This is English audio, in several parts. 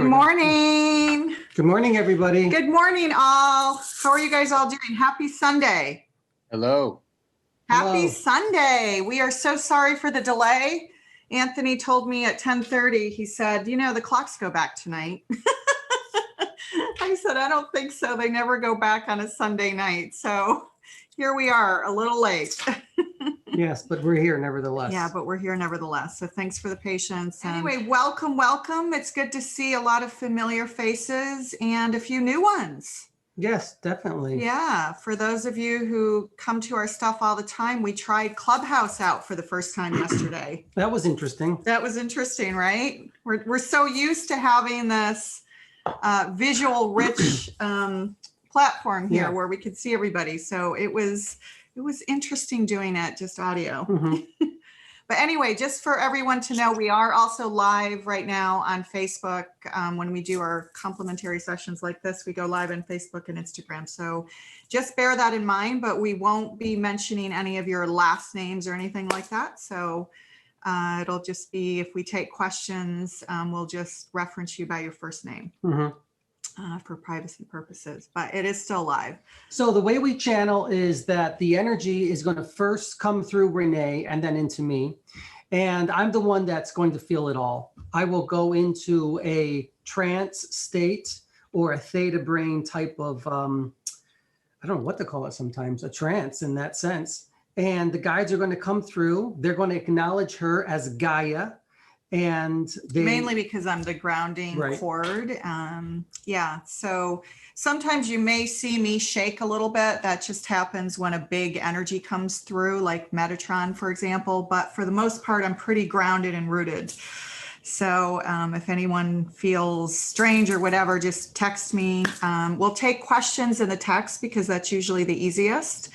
Good morning. Good morning, everybody. Good morning, all. How are you guys all doing? Happy Sunday. Hello. Happy Sunday. We are so sorry for the delay. Anthony told me at 10:30, he said, you know, the clocks go back tonight. I said, I don't think so. They never go back on a Sunday night. So here we are, a little late. Yes, but we're here nevertheless. Yeah, but we're here nevertheless. So thanks for the patience. Anyway, welcome, welcome. It's good to see a lot of familiar faces and a few new ones. Yes, definitely. Yeah, for those of you who come to our stuff all the time, we tried Clubhouse out for the first time yesterday. That was interesting. That was interesting, right? We're so used to having this visual rich platform here where we could see everybody. So it was interesting doing it just audio. Mm-hmm. But anyway, just for everyone to know, we are also live right now on Facebook. When we do our complimentary sessions like this, we go live on Facebook and Instagram. So just bear that in mind, but we won't be mentioning any of your last names or anything like that. So it'll just be, if we take questions, we'll just reference you by your first name. Mm-hmm. For privacy purposes, but it is still live. So the way we channel is that the energy is going to first come through Renee and then into me. And I'm the one that's going to feel it all. I will go into a trance state or a theta brain type of, I don't know what to call it sometimes, a trance in that sense. And the guides are going to come through. They're going to acknowledge her as Gaia. And mainly because I'm the grounding cord. Yeah. So sometimes you may see me shake a little bit. That just happens when a big energy comes through, like Metatron, for example. But for the most part, I'm pretty grounded and rooted. So if anyone feels strange or whatever, just text me. We'll take questions in the text because that's usually the easiest.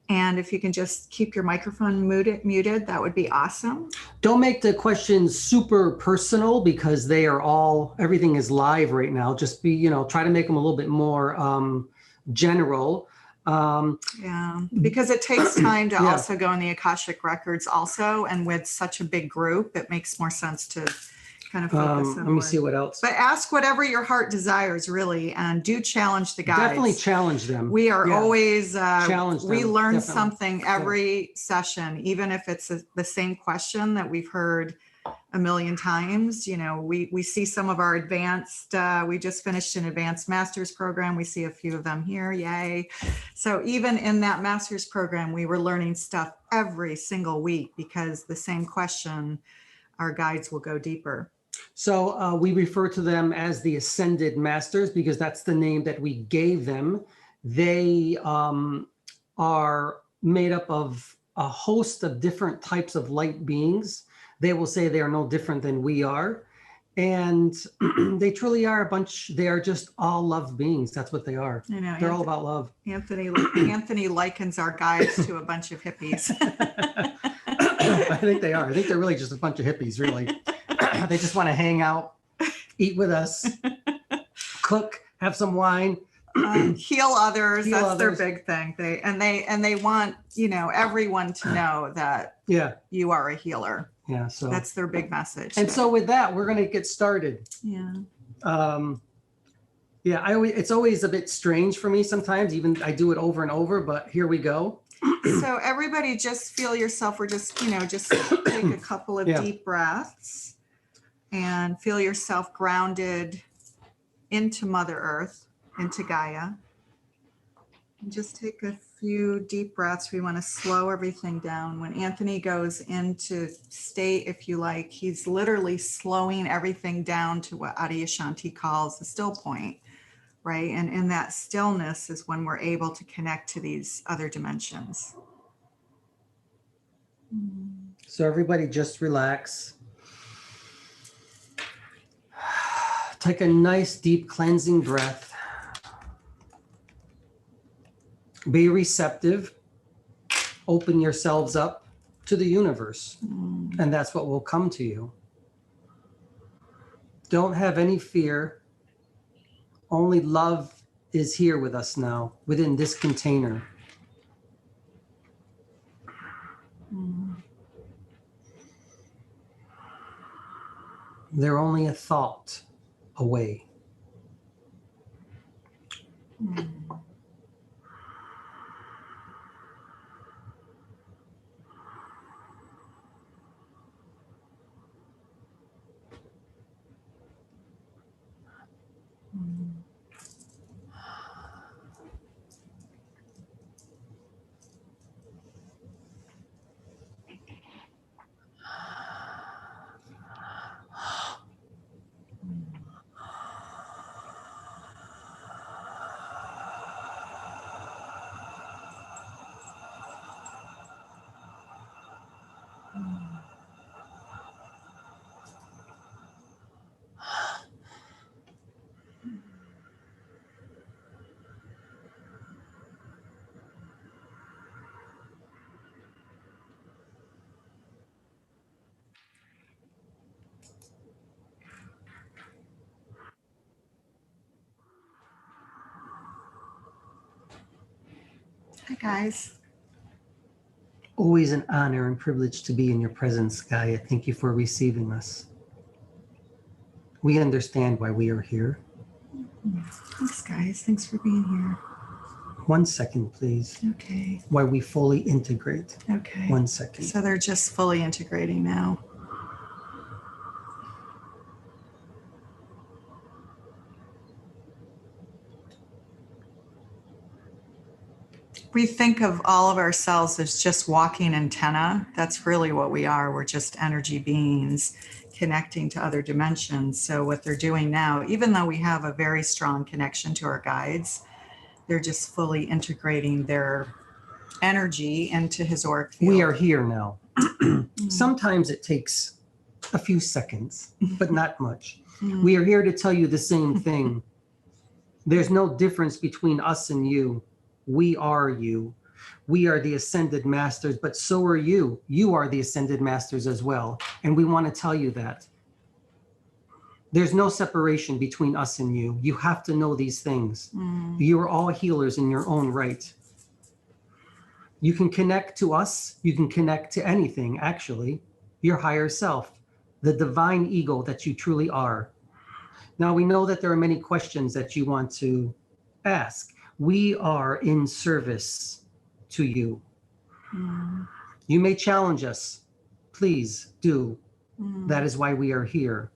And if you can just keep your microphone muted, that would be awesome. Don't make the questions super personal because they are all, everything is live right now. Just be, try to make them a little bit more general. Yeah, because it takes time to also go in the Akashic records also. And with such a big group, it makes more sense to kind of focus on let me see what else. But ask whatever your heart desires, really, and do challenge the guides. Definitely challenge them. We are always challenge them. We learn something every session, even if it's the same question that we've heard a million times. We see some of our advanced. We just finished an advanced master's program. We see a few of them here. Yay! So even in that master's program, we were learning stuff every single week because the same question, our guides will go deeper. So we refer to them as the Ascended Masters because that's the name that we gave them. They are made up of a host of different types of light beings. They will say they are no different than we are. And they truly are they are just all love beings. That's what they are. I know, they're all about love. Anthony likens our guides to a bunch of hippies. I think they are. I think they're really just a bunch of hippies, really. They just want to hang out, eat with us, cook, have some wine, heal others. That's their big thing. They want, everyone to know that you are a healer. Yeah. So that's their big message. And so with that, we're going to get started. Yeah. It's always a bit strange for me sometimes, even I do it over and over, but here we go. So everybody just feel yourself. We're just, just take a couple of deep breaths. And feel yourself grounded into Mother Earth, into Gaia. And just take a few deep breaths. We want to slow everything down. When Anthony goes into state, if you like, he's literally slowing everything down to what Adyashanti calls the still point, right? And in that stillness is when we're able to connect to these other dimensions. So everybody just relax. Take a nice deep cleansing breath. Be receptive. Open yourselves up to the universe. And that's what will come to you. Don't have any fear. Only love is here with us now, within this container. They're only a thought. away. Hi, guys. Always an honor and privilege to be in your presence, Gaia. Thank you for receiving us. We understand why we are here. Thanks, guys. Thanks for being here. 1 second, please. Okay. Why we fully integrate. Okay. 1 second. So they're just fully integrating now. We think of all of ourselves as just walking antenna. That's really what we are. We're just energy beings connecting to other dimensions. So what they're doing now, even though we have a very strong connection to our guides, they're just fully integrating their energy into his auric field. We are here now. Sometimes it takes a few seconds, but not much. We are here to tell you the same thing. There's no difference between us and you. We are you. We are the ascended masters, but so are you. You are the ascended masters as well. And we want to tell you that. There's no separation between us and you. You have to know these things. You are all healers in your own right. You can connect to us. You can connect to anything, actually. Your higher self, the divine ego that you truly are. Now, we know that there are many questions that you want to ask. We are in service to you. You may challenge us. Please do. That is why we are here.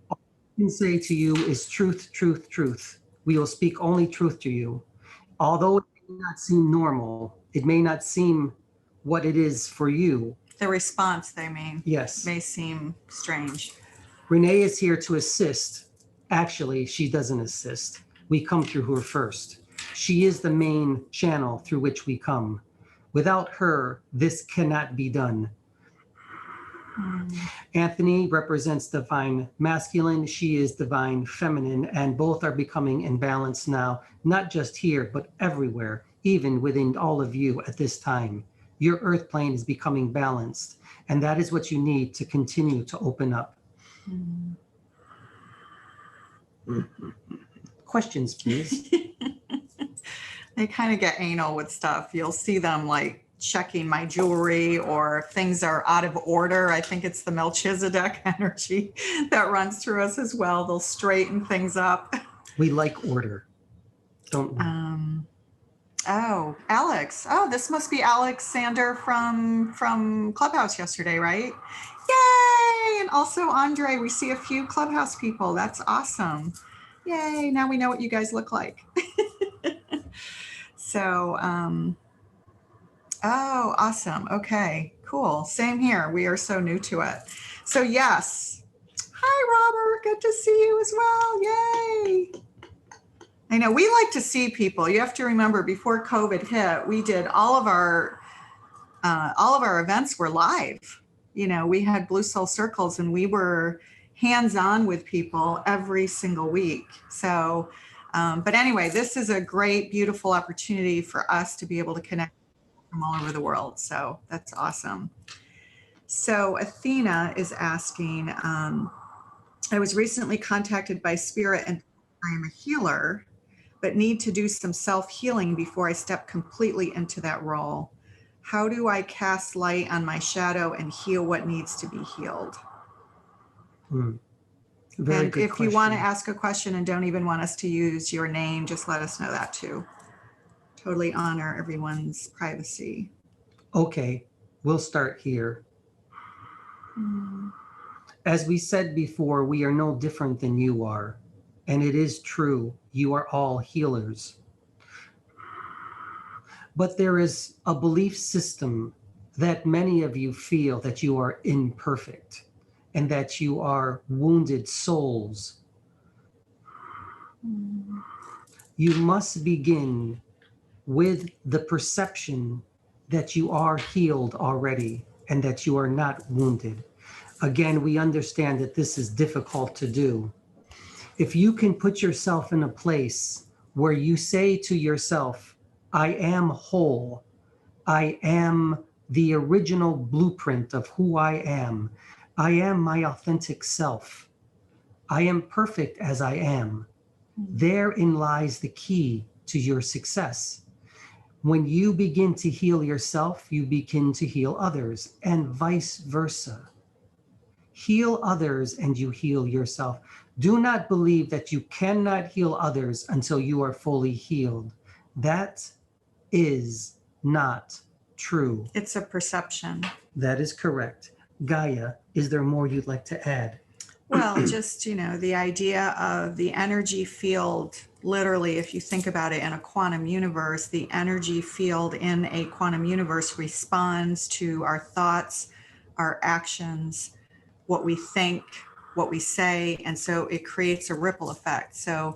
All I can say to you is truth, truth, truth. We will speak only truth to you. Although it may not seem normal, it may not seem what it is for you. The response, they mean, Yes. may seem strange. Renee is here to assist. Actually, she doesn't assist. We come through her first. She is the main channel through which we come. Without her, this cannot be done. Anthony represents divine masculine. She is divine feminine, and both are becoming in balance now, not just here, but everywhere, even within all of you at this time. Your earth plane is becoming balanced, and that is what you need to continue to open up. Questions, please. They kind of get anal with stuff. You'll see them like checking my jewelry, or things are out of order. I think it's the Melchizedek energy that runs through us as well. They'll straighten things up. We like order, don't we? Oh, Alex. Oh, this must be Alexander from Clubhouse yesterday, right? Yay! And also Andre. We see a few Clubhouse people. That's awesome. Yay! Now we know what you guys look like. So, oh, awesome. Okay, cool. Same here. We are so new to it. So yes. Hi, Robert. Good to see you as well. Yay. I know we like to see people. You have to remember, before COVID hit, we did all of our events were live. You know, we had Blue Soul Circles, and we were hands-on with people every single week. So, but anyway, this is a great, beautiful opportunity for us to be able to connect from all over the world. So that's awesome. So Athena is asking, I was recently contacted by Spirit, and I am a healer, but need to do some self-healing before I step completely into that role. How do I cast light on my shadow and heal what needs to be healed? Very And good if you want to question. ask a question and don't even want us to use your name, just let us know that too. Totally honor everyone's privacy. Okay, we'll start here. As we said before, we are no different than you are. And it is true, you are all healers. But there is a belief system that many of you feel that you are imperfect and that you are wounded souls. You must begin with the perception that you are healed already and that you are not wounded. Again, we understand that this is difficult to do. If you can put yourself in a place where you say to yourself, I am whole, I am the original blueprint of who I am my authentic self, I am perfect as I am. Therein lies the key to your success. When you begin to heal yourself, you begin to heal others, and vice versa. Heal others and you heal yourself. Do not believe that you cannot heal others until you are fully healed. That is not true. It's a perception. That is correct. Gaia, is there more you'd like to add? Well, just, the idea of the energy field, literally, if you think about it in a quantum universe, the energy field in a quantum universe responds to our thoughts, our actions, what we think, what we say. And so it creates a ripple effect. So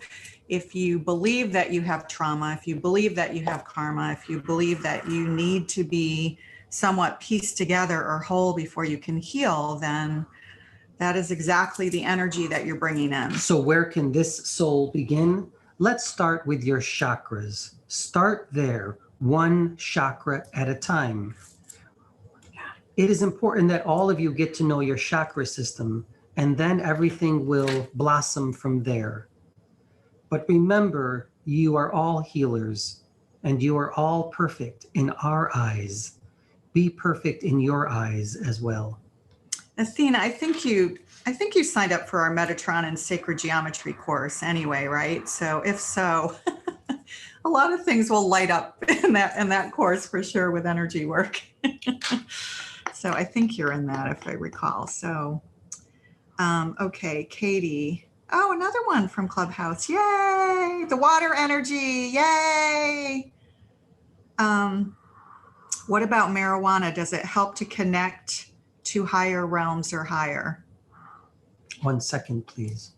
if you believe that you have trauma, if you believe that you have karma, if you believe that you need to be somewhat pieced together or whole before you can heal, then that is exactly the energy that you're bringing in. So where can this soul begin? Let's start with your chakras. Start there, one chakra at a time. It is important that all of you get to know your chakra system, and then everything will blossom from there. But remember, you are all healers, and you are all perfect in our eyes. Be perfect in your eyes as well. Athena, I think you signed up for our Metatron and Sacred Geometry course anyway, right? So if so, a lot of things will light up in that course for sure with energy work. So I think you're in that, if I recall. So, okay, Katie. Oh, another one from Clubhouse. Yay! The water energy. Yay! What about marijuana? Does it help to connect to higher realms or higher? 1 second, please.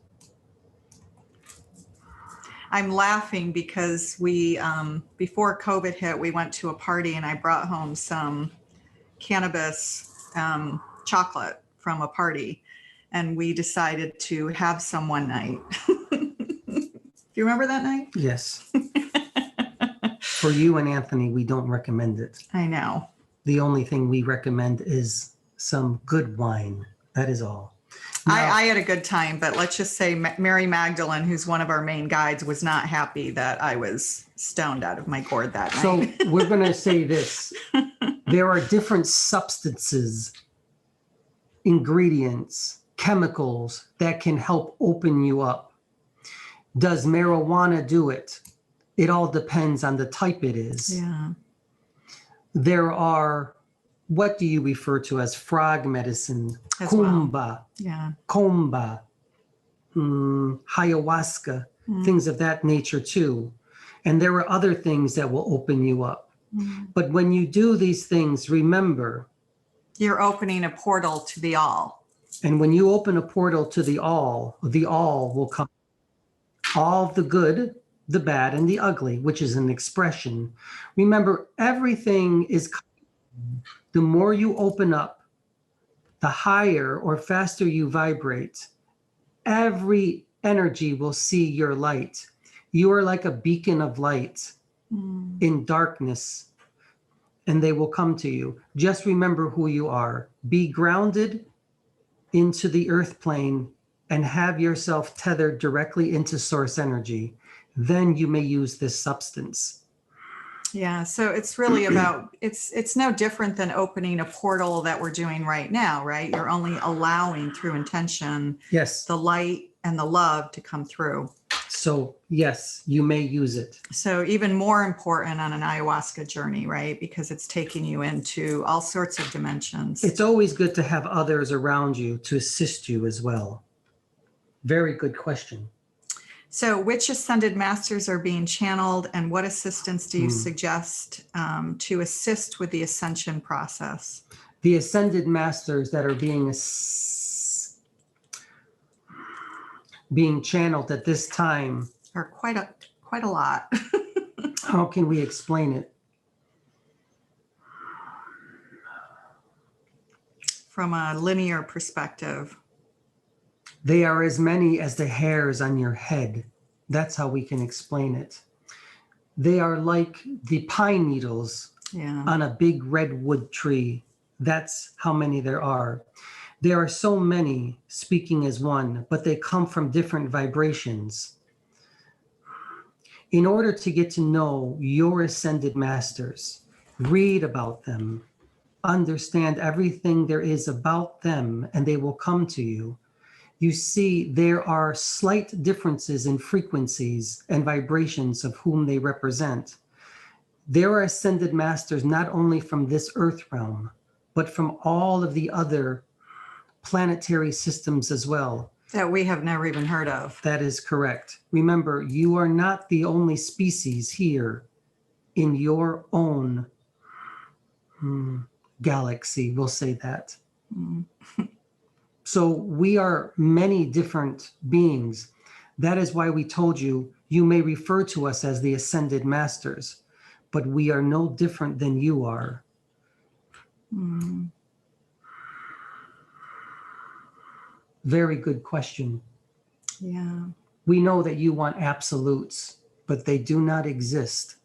I'm laughing because we, before COVID hit, we went to a party and I brought home some cannabis chocolate from a party, and we decided to have some one night. Do you remember that night? Yes. For you and Anthony, we don't recommend it. I know. The only thing we recommend is some good wine. That is all. Now, I had a good time, but let's just say Mary Magdalene, who's one of our main guides, was not happy that I was stoned out of my gourd that night. So we're going to say this. There are different substances, ingredients, chemicals that can help open you up. Does marijuana do it? It all depends on the type it is. Yeah. There are, what do you refer to as frog medicine? As Kumba, well. Yeah. komba, ayahuasca, things of that nature too. And there are other things that will open you up. But when you do these things, remember, you're opening a portal to the all. And when you open a portal to the all will come. All the good, the bad, and the ugly, which is an expression. Remember, everything is, the more you open up, the higher or faster you vibrate, every energy will see your light. You are like a beacon of light in darkness, and they will come to you. Just remember who you are. Be grounded into the earth plane and have yourself tethered directly into source energy. Then you may use this substance. Yeah, so it's really about, it's no different than opening a portal that we're doing right now, right? You're only allowing through intention Yes. the light and the love to come through. So yes, you may use it. So even more important on an ayahuasca journey, right? Because it's taking you into all sorts of dimensions. It's always good to have others around you to assist you as well. Very good question. So which ascended masters are being channeled, and what assistance do you suggest to assist with the ascension process? The ascended masters that are being channeled at this time Are quite a lot. how can we explain it? From a linear perspective. They are as many as the hairs on your head. That's how we can explain it. They are like the pine needles on a big redwood tree. That's how many there are. There are so many speaking as one, but they come from different vibrations. In order to get to know your ascended masters, read about them, understand everything there is about them, and they will come to you. You see, there are slight differences in frequencies and vibrations of whom they represent. There are ascended masters not only from this earth realm, but from all of the other planetary systems as well. That we have never even heard of. That is correct. Remember, you are not the only species here in your own galaxy, we'll say that. So we are many different beings. That is why we told you, you may refer to us as the ascended masters, but we are no different than you are. Very good question. Yeah. We know that you want absolutes, but they do not exist.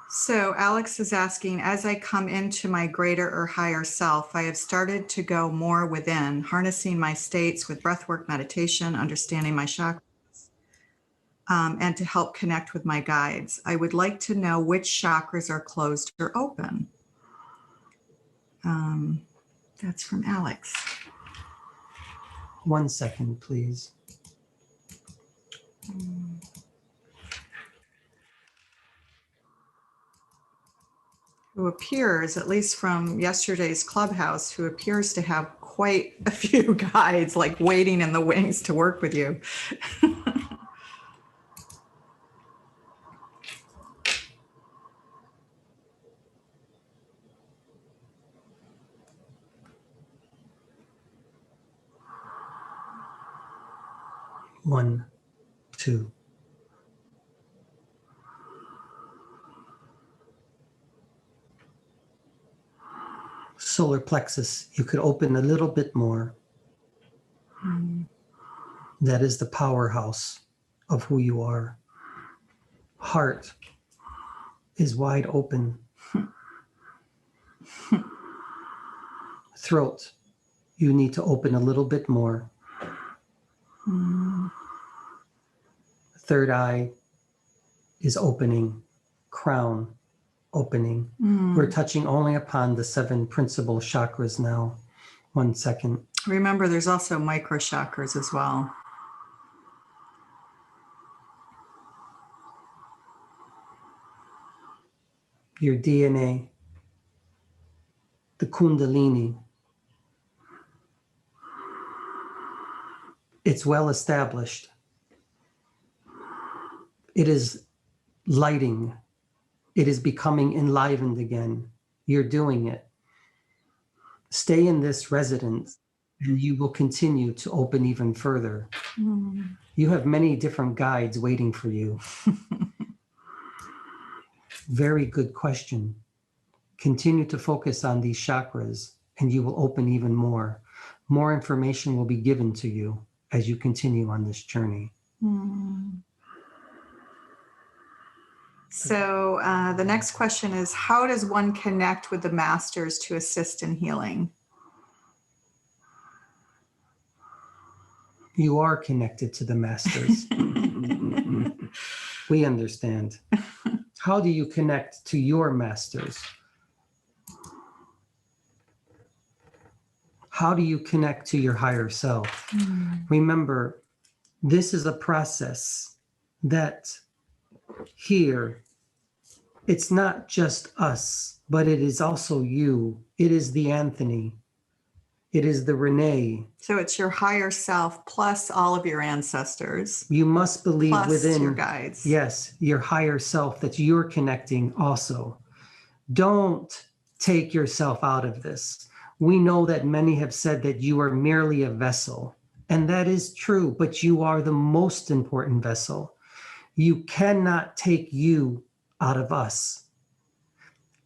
So Alex is asking, as I come into my greater or higher self, I have started to go more within, harnessing my states with breathwork meditation, understanding my chakras, and to help connect with my guides. I would like to know which chakras are closed or open. That's from Alex. 1 second, please. Who appears, at least from yesterday's clubhouse, who appears to have quite a few guides like waiting in the wings to work with you. One, two. Solar plexus, you could open a little bit more. That is the powerhouse of who you are. Heart is wide open. Throat, you need to open a little bit more. Third eye is opening. Crown, opening. We're touching only upon the 7 principal chakras now. 1 second. Remember, there's also micro chakras as well. Your DNA, the Kundalini. It's well established. It is lighting. It is becoming enlivened again. You're doing it. Stay in this residence and you will continue to open even further. You have many different guides waiting for you. Very good question. Continue to focus on these chakras and you will open even more. More information will be given to you as you continue on this journey. So the next question is, how does one connect with the masters to assist in healing? You are connected to the masters. We understand. How do you connect to your masters? How do you connect to your higher self? Remember, this is a process that here, it's not just us, but it is also you. It is the Anthony. It is the Renee. So it's your higher self plus all of your ancestors. You must believe plus within your guides. Yes, your higher self that you're connecting also. Don't take yourself out of this. We know that many have said that you are merely a vessel, and that is true, but you are the most important vessel. You cannot take you out of us.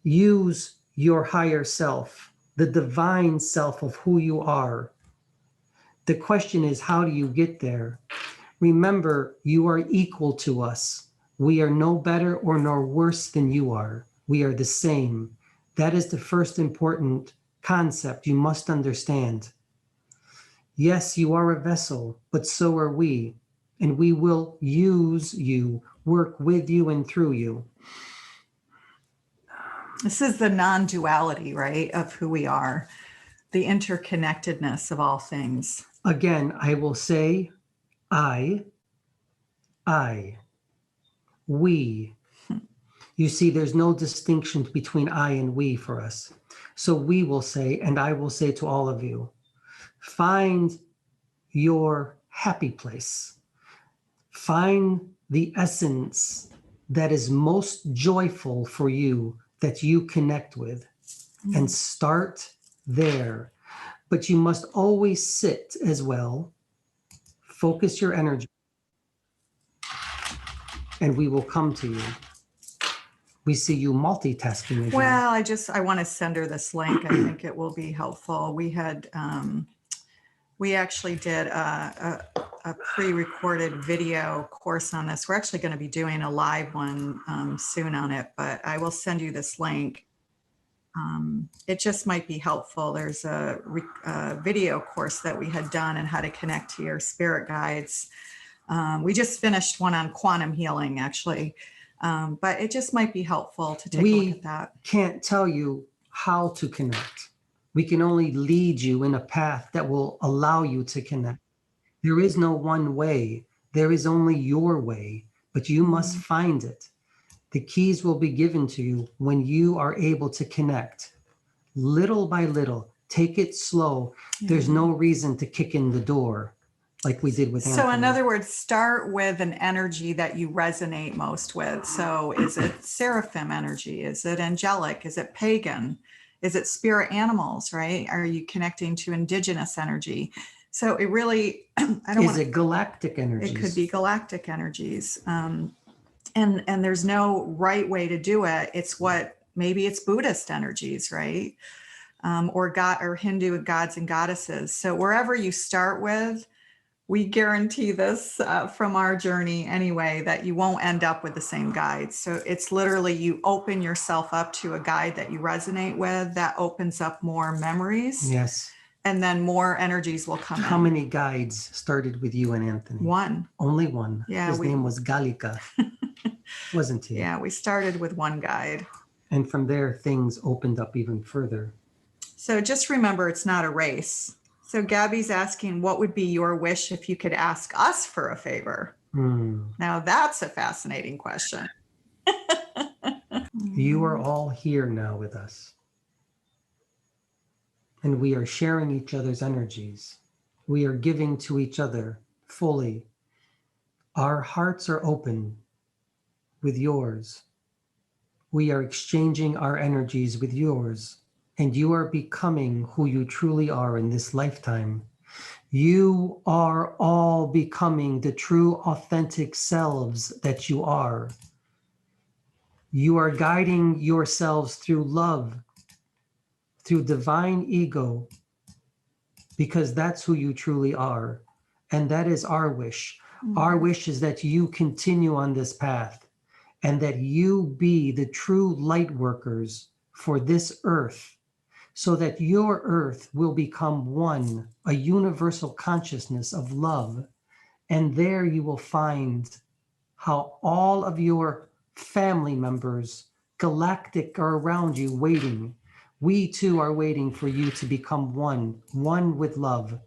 Use your higher self, the divine self of who you are. The question is, how do you get there? Remember, you are equal to us. We are no better or no worse than you are. We are the same. That is the first important concept you must understand. Yes, you are a vessel, but so are we. And we will use you, work with you and through you. This is the non-duality, right, of who we are, the interconnectedness of all things. Again, I will say, I, we. You see, there's no distinction between I and we for us. So we will say, and I will say to all of you, find your happy place. Find the essence that is most joyful for you, that you connect with, and start there. But you must always sit as well. Focus your energy, and we will come to you. We see you multitasking again. Well, I want to send her this link. I think it will be helpful. We actually did a pre-recorded video course on this. We're actually going to be doing a live one soon on it, but I will send you this link. It just might be helpful. There's a video course that we had done on how to connect to your spirit guides. We just finished one on quantum healing, actually. But it just might be helpful to take a look at that. We can't tell you how to connect. We can only lead you in a path that will allow you to connect. There is no one way. There is only your way, but you must find it. The keys will be given to you when you are able to connect. Little by little, take it slow. There's no reason to kick in the door like we did with Anthony. So in other words, start with an energy that you resonate most with. So is it Seraphim energy? Is it angelic? Is it pagan? Is it spirit animals, right? Are you connecting to indigenous energy? So it really, Is it galactic energies? It could be galactic energies. And there's no right way to do it. It's maybe it's Buddhist energies, right? Or God or Hindu gods and goddesses. So wherever you start with, we guarantee this from our journey anyway, that you won't end up with the same guide. So it's literally you open yourself up to a guide that you resonate with, that opens up more memories. Yes. And then more energies will come in. How many guides started with you and Anthony? One. Only one. Yeah. His name was Galika, wasn't he? Yeah, we started with one guide. And from there, things opened up even further. So just remember, it's not a race. So Gabby's asking, what would be your wish if you could ask us for a favor? Now that's a fascinating question. You are all here now with us. And we are sharing each other's energies. We are giving to each other fully. Our hearts are open with yours. We are exchanging our energies with yours. And you are becoming who you truly are in this lifetime. You are all becoming the true, authentic selves that you are. You are guiding yourselves through love, through divine ego, because that's who you truly are. And that is our wish. Our wish is that you continue on this path and that you be the true light workers for this earth, so that your earth will become one, a universal consciousness of love. And there you will find how all of your family members, galactic, are around you waiting. We too are waiting for you to become one with love.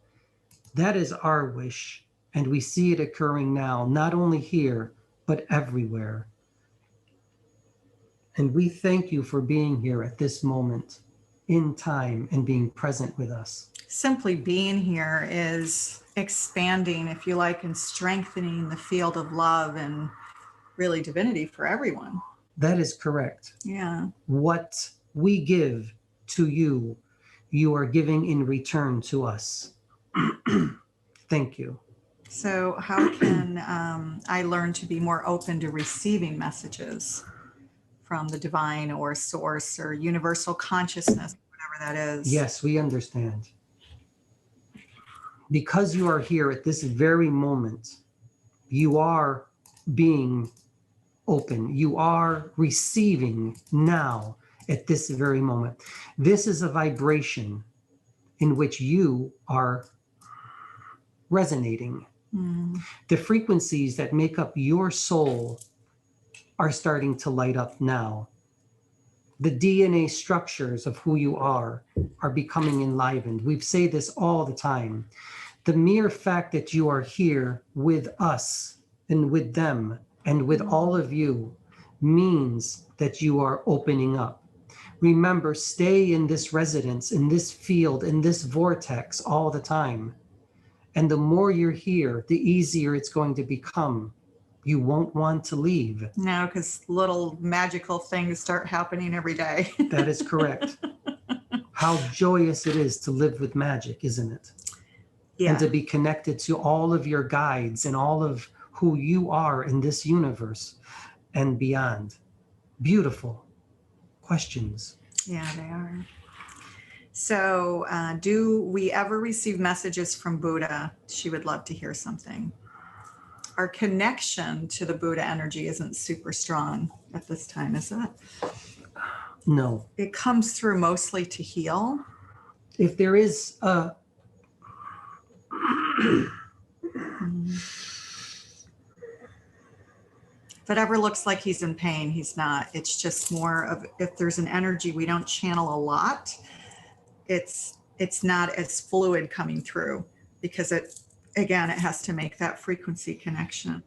That is our wish, and we see it occurring now, not only here, but everywhere. And we thank you for being here at this moment in time and being present with us. Simply being here is expanding, if you like, and strengthening the field of love and really divinity for everyone. That is correct. Yeah. What we give to you, you are giving in return to us. Thank you. So how can I learn to be more open to receiving messages from the divine or source or universal consciousness, whatever that is? Yes, we understand. Because you are here at this very moment, you are being open. You are receiving now at this very moment. This is a vibration in which you are resonating. The frequencies that make up your soul are starting to light up now. The DNA structures of who you are becoming enlivened. We say this all the time. The mere fact that you are here with us and with them and with all of you means that you are opening up. Remember, stay in this resonance, in this field, in this vortex all the time. And the more you're here, the easier it's going to become. You won't want to leave. No, because little magical things start happening every day. That is correct. How joyous it is to live with magic, isn't it? Yeah. And to be connected to all of your guides and all of who you are in this universe and beyond. Beautiful questions. Yeah, they are. So do we ever receive messages from Buddha? She would love to hear something. Our connection to the Buddha energy isn't super strong at this time, is it? No. It comes through mostly to heal. If there is a... If it ever looks like he's in pain, he's not. It's just more of, if there's an energy we don't channel a lot, it's not as fluid coming through, because it has to make that frequency connection.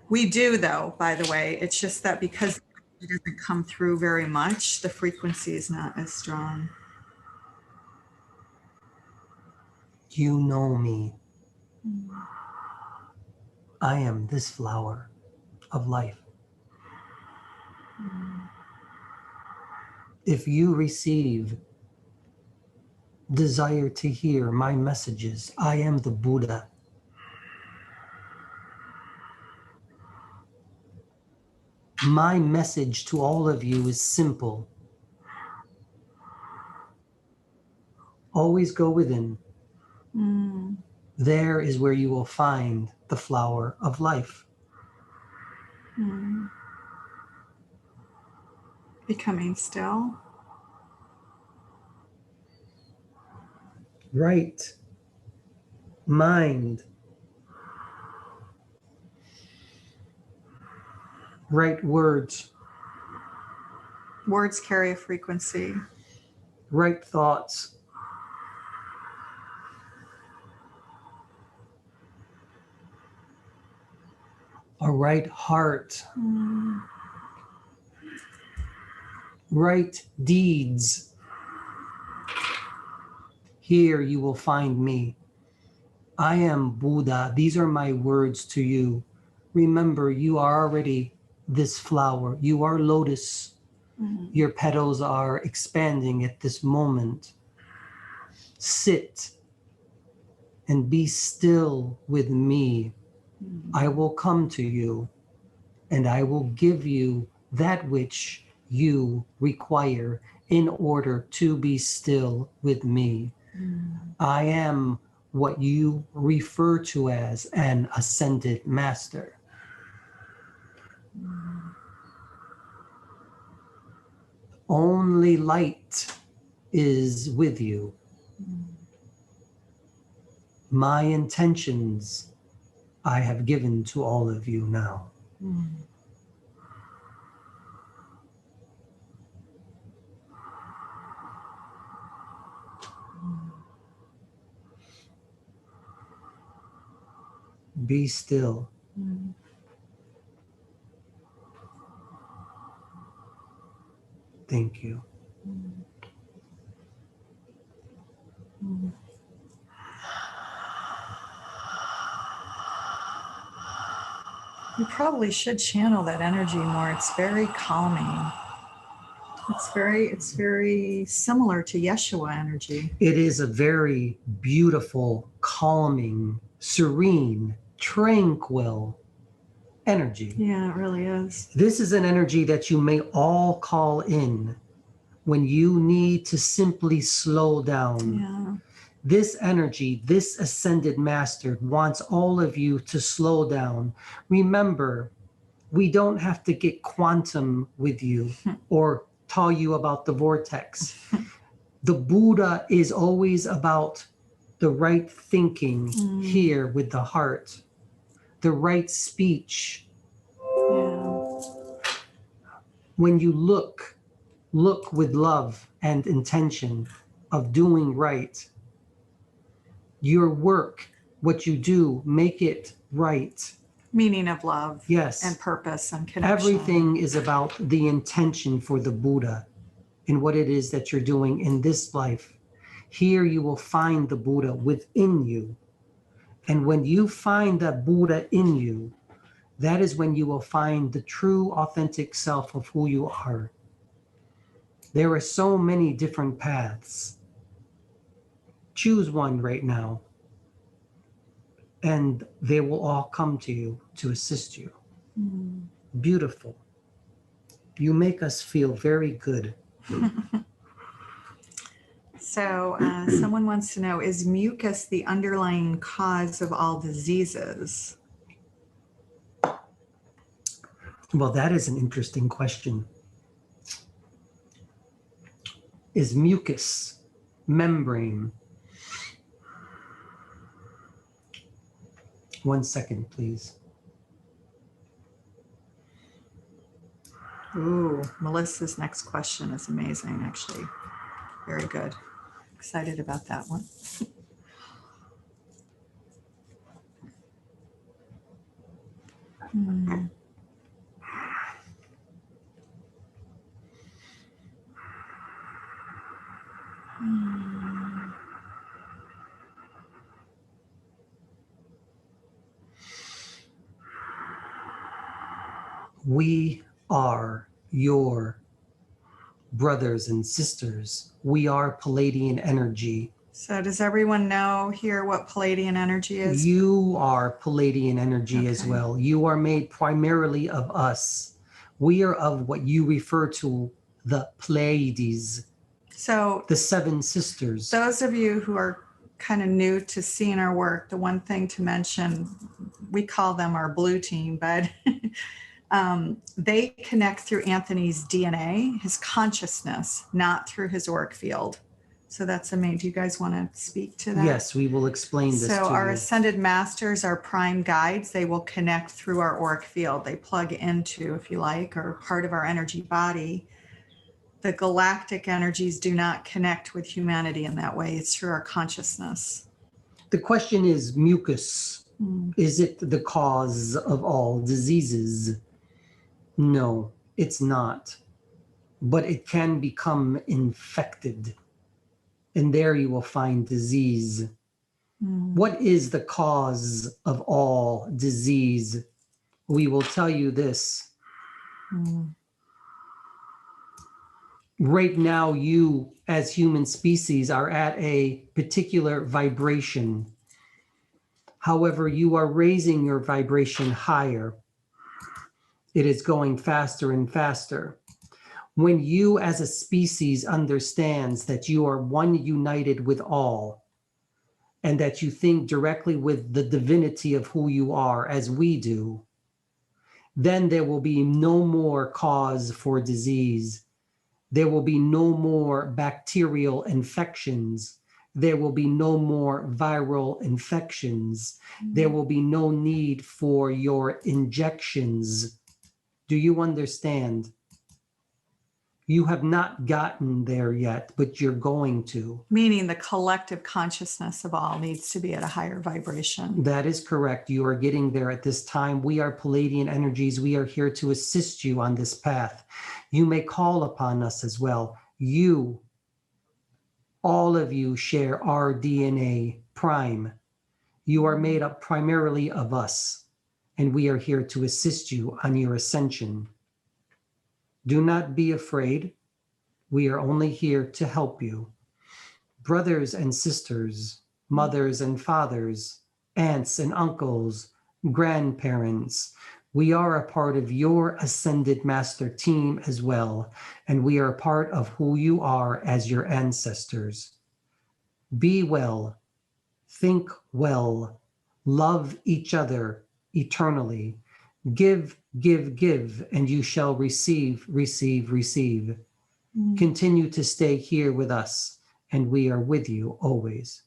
We do, though, by the way. It's just that because it doesn't come through very much, the frequency is not as strong. You know me. I am this flower of life. If you receive desire to hear my messages, I am the Buddha. My message to all of you is simple. Always go within. There is where you will find the flower of life. Becoming still. Right mind. Right words. Words carry a frequency. Right thoughts. A right heart. Right deeds. Here you will find me. I am Buddha. These are my words to you. Remember, you are already this flower. You are lotus. Your petals are expanding at this moment. Sit and be still with me. I will come to you and I will give you that which you require in order to be still with me. I am what you refer to as an ascended master. Only light is with you. My intentions I have given to all of you now. Be still. Mm. Thank you. Mm. Mm. You probably should channel that energy more. It's very calming. It's very similar to Yeshua energy. It is a very beautiful, calming, serene, tranquil energy. Yeah, it really is. This is an energy that you may all call in when you need to simply slow down. Yeah. This energy, this ascended master wants all of you to slow down. Remember, we don't have to get quantum with you or tell you about the vortex. The Buddha is always about the right thinking here with the heart, the right speech. Yeah. When you look with love and intention of doing right. Your work, what you do, make it right. Meaning of love. Yes. And purpose and connection. Everything is about the intention for the Buddha and what it is that you're doing in this life. Here you will find the Buddha within you. And when you find that Buddha in you, that is when you will find the true, authentic self of who you are. There are so many different paths. Choose one right now, and they will all come to you to assist you. Mm. Beautiful. You make us feel very good. So someone wants to know, is mucus the underlying cause of all diseases? Well, that is an interesting question. Is mucus, membrane? 1 second, please. Ooh, Melissa's next question is amazing, actually. Very good. Excited about that one. Hmm. We are your brothers and sisters. We are Pleiadian energy. So does everyone know here what Pleiadian energy is? You are Pleiadian energy as Okay. well. You are made primarily of us. We are of what you refer to the Pleiades, So the seven sisters. those of you who are kind of new to seeing our work, the one thing to mention, we call them our blue team, but they connect through Anthony's DNA, his consciousness, not through his auric field. So that's amazing. Do you guys want to speak to that? Yes, we will explain this to So our you. ascended masters are prime guides. They will connect through our auric field. They plug into, if you like, or part of our energy body. The galactic energies do not connect with humanity in that way. It's through our consciousness. The question is mucus. Mm. Is it the cause of all diseases? No, it's not. But it can become infected. And there you will find disease. Mm. What is the cause of all disease? We will tell you this. Mm. Right now, you as human species are at a particular vibration. However, you are raising your vibration higher. It is going faster and faster. When you as a species understands that you are one united with all, and that you think directly with the divinity of who you are as we do, then there will be no more cause for disease. There will be no more bacterial infections. There will be no more viral infections. There will be no need for your injections. Do you understand? You have not gotten there yet, but you're going to. Meaning the collective consciousness of all needs to be at a higher vibration. That is correct. You are getting there at this time. We are Pleiadian energies. We are here to assist you on this path. You may call upon us as well. You, all of you share our DNA prime. You are made up primarily of us, and we are here to assist you on your ascension. Do not be afraid. We are only here to help you. Brothers and sisters, mothers and fathers, aunts and uncles, grandparents, we are a part of your Ascended Master team as well, and we are a part of who you are as your ancestors. Be well, think well, love each other eternally. Give, give, give, and you shall receive, receive, receive. Continue to stay here with us, and we are with you always.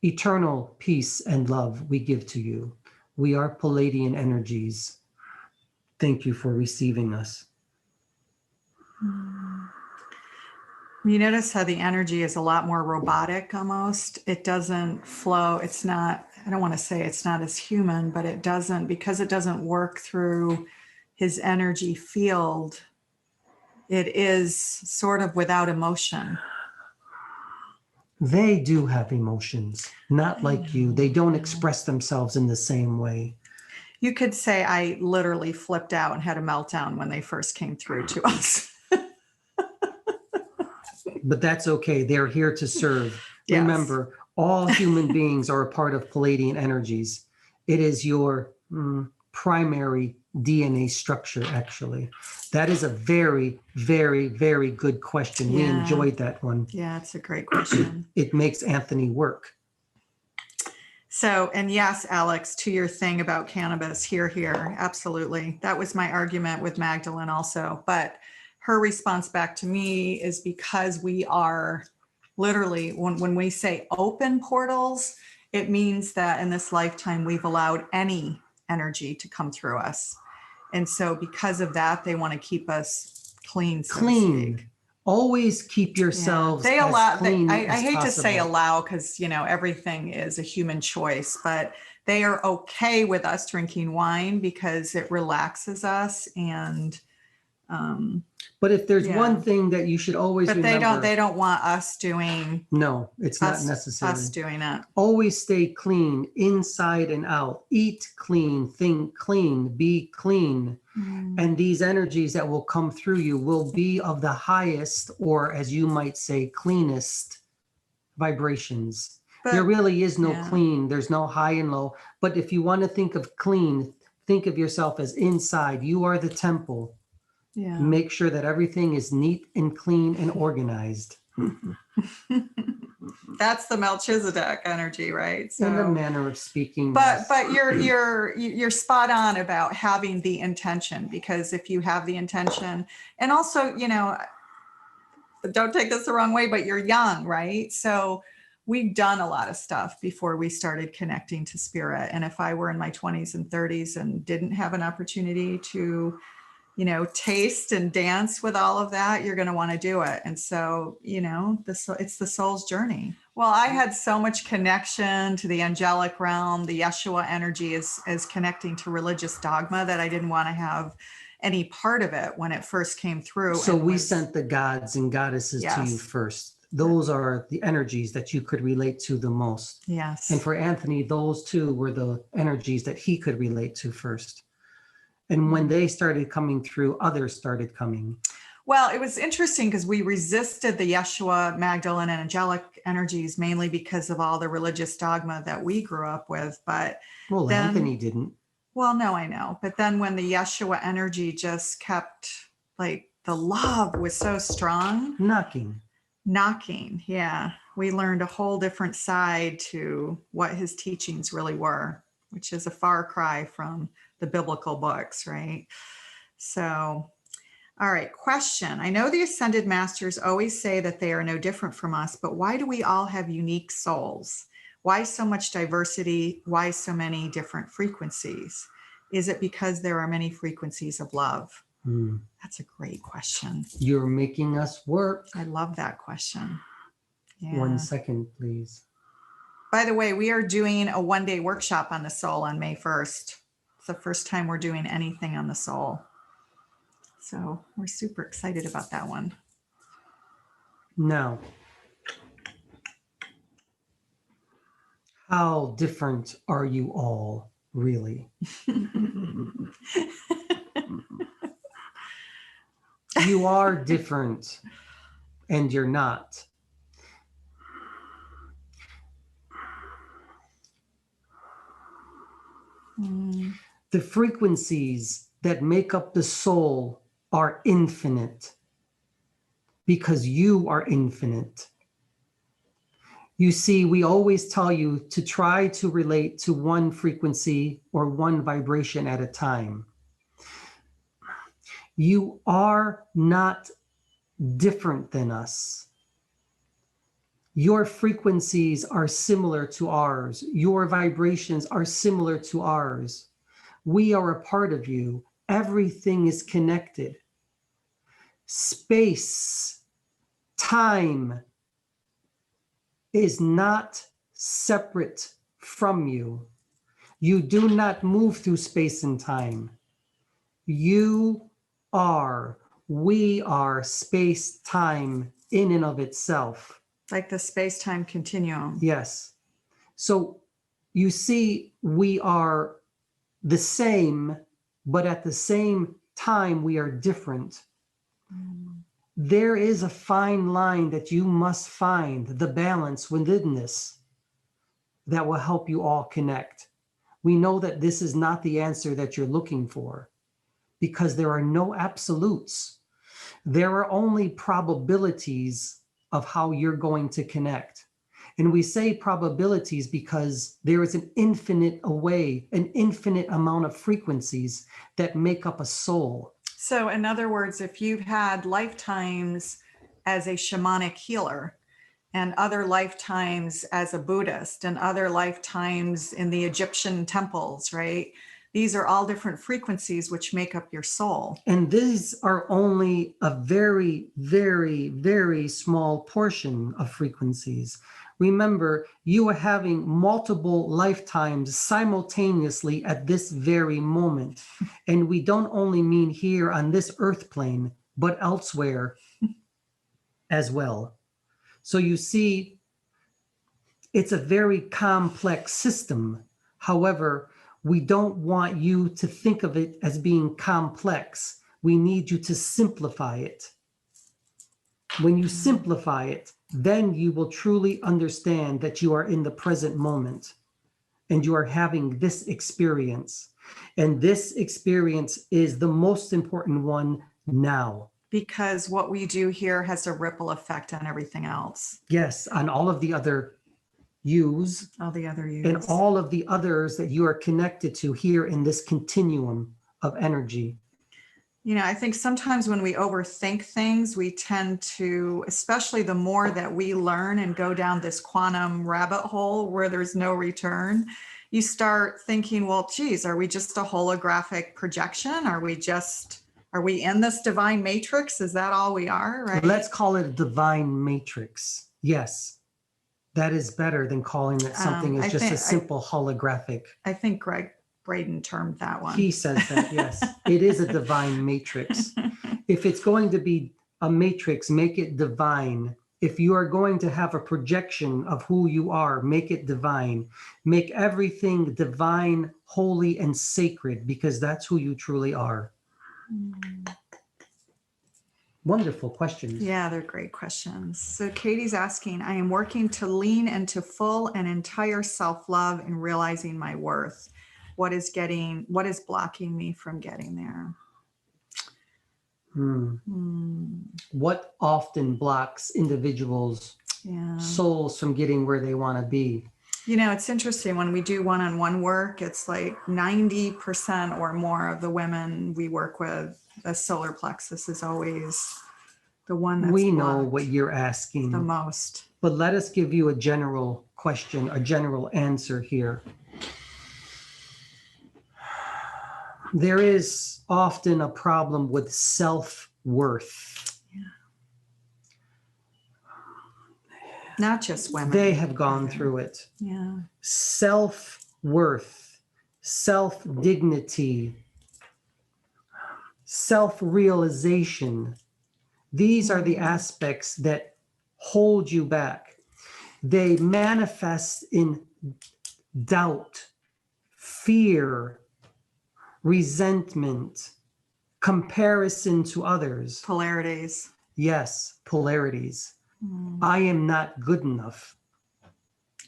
Eternal peace and love we give to you. We are Pleiadian energies. Thank you for receiving us. You notice how the energy is a lot more robotic almost. It doesn't flow. It's not, I don't want to say it's not as human, but it doesn't, because it doesn't work through his energy field. It is sort of without emotion. They do have emotions, not like you. They don't express themselves in the same way. You could say I literally flipped out and had a meltdown when they first came through to us. But that's okay. They're here to serve. Yes. Remember, all human beings are a part of Pleiadian energies. It is your primary DNA structure, actually. That is a very, very, very good question. We enjoyed that one. Yeah, it's a great question. It makes Anthony work. So, and yes, Alex, to your thing about cannabis, here, absolutely. That was my argument with Magdalene also. But her response back to me is because we are literally, when we say open portals, it means that in this lifetime, we've allowed any energy to come through us. And so because of that, they want to keep us clean. So clean. Always keep yourselves They allow, as clean I as hate possible. to say allow, because, you know, everything is a human choice, but they are okay with us drinking wine because it relaxes us. And but if there's one thing that you should always remember, they don't want us doing. No, it's not necessary. Us doing it. Always stay clean inside and out. Eat clean, think clean, be clean. And these energies that will come through you will be of the highest, or as you might say, cleanest vibrations. But there really is no clean. There's no high and low. But if you want to think of clean, think of yourself as inside. You are the temple. Yeah. Make sure that everything is neat and clean and organized. That's the Melchizedek energy, right? So, in the manner of speaking. But you're spot on about having the intention, because if you have the intention, and also, you know, don't take this the wrong way, but you're young, right? So we've done a lot of stuff before we started connecting to spirit. And if I were in my 20s and 30s and didn't have an opportunity to, you know, taste and dance with all of that, you're going to want to do it. And so, you know, it's the soul's journey. Well, I had so much connection to the angelic realm. The Yeshua energy is connecting to religious dogma that I didn't want to have any part of it when it first came through. So we sent the gods and goddesses to you first. Those are the energies that you could relate to the most. Yes. And for Anthony, those two were the energies that he could relate to first. And when they started coming through, others started coming. Well, it was interesting because we resisted the Yeshua, Magdalene, and angelic energies mainly because of all the religious dogma that we grew up with. But well, then, Anthony didn't. Well, no, I know. But then when the Yeshua energy just kept, like, the love was so strong. Knocking. Yeah. We learned a whole different side to what his teachings really were, which is a far cry from the biblical books, right? So, all right, question. I know the Ascended Masters always say that they are no different from us, but why do we all have unique souls? Why so much diversity? Why so many different frequencies? Is it because there are many frequencies of love? That's a great question. You're making us work. I love that question. Yeah. 1 second, please. By the way, we are doing a one-day workshop on the soul on May 1st. It's the first time we're doing anything on the soul. So we're super excited about that one. Now, how different are you all, really? You are different, and you're not. The frequencies that make up the soul are infinite because you are infinite. You see, we always tell you to try to relate to one frequency or one vibration at a time. You are not different than us. Your frequencies are similar to ours. Your vibrations are similar to ours. We are a part of you. Everything is connected. Space, time is not separate from you. You do not move through space and time. You are, we are space, time in and of itself. Like the space-time continuum. Yes. So you see, we are the same, but at the same time, we are different. There is a fine line that you must find, the balance within this, that will help you all connect. We know that this is not the answer that you're looking for, because there are no absolutes. There are only probabilities of how you're going to connect. And we say probabilities because there is an infinite amount of frequencies that make up a soul. So in other words, if you've had lifetimes as a shamanic healer and other lifetimes as a Buddhist and other lifetimes in the Egyptian temples, right? These are all different frequencies which make up your soul. And these are only a very, very, very small portion of frequencies. Remember, you are having multiple lifetimes simultaneously at this very moment. And we don't only mean here on this earth plane, but elsewhere as well. So you see, it's a very complex system. However, we don't want you to think of it as being complex. We need you to simplify it. When you simplify it, then you will truly understand that you are in the present moment and you are having this experience. And this experience is the most important one now. Because what we do here has a ripple effect on everything else. Yes, on all of the other yous. All the other yous. And all of the others that you are connected to here in this continuum of energy. You know, I think sometimes when we overthink things, we tend to, especially the more that we learn and go down this quantum rabbit hole where there's no return, you start thinking, well, geez, are we just a holographic projection? Are we in this divine matrix? Is that all we are? Right? Let's call it a divine matrix. Yes. That is better than calling it something as just a simple holographic. I think Greg Braden termed that one. He says that, yes. It is a divine matrix. If it's going to be a matrix, make it divine. If you are going to have a projection of who you are, make it divine. Make everything divine, holy, and sacred, because that's who you truly are. Wonderful questions. Yeah, they're great questions. So Katie's asking, I am working to lean into full and entire self-love and realizing my worth. What is blocking me from getting there? What often blocks individuals' souls from getting where they want to be? You know, it's interesting when we do one-on-one work, it's like 90% or more of the women we work with, the solar plexus is always the one that's we know what you're asking the most. But let us give you a general question, a general answer here. There is often a problem with self-worth. Yeah. Not just women. They have gone through it. Yeah. Self-worth, self-dignity, self-realization. These are the aspects that hold you back. They manifest in doubt, fear, resentment, comparison to others. Polarities. Yes, polarities. I am not good enough.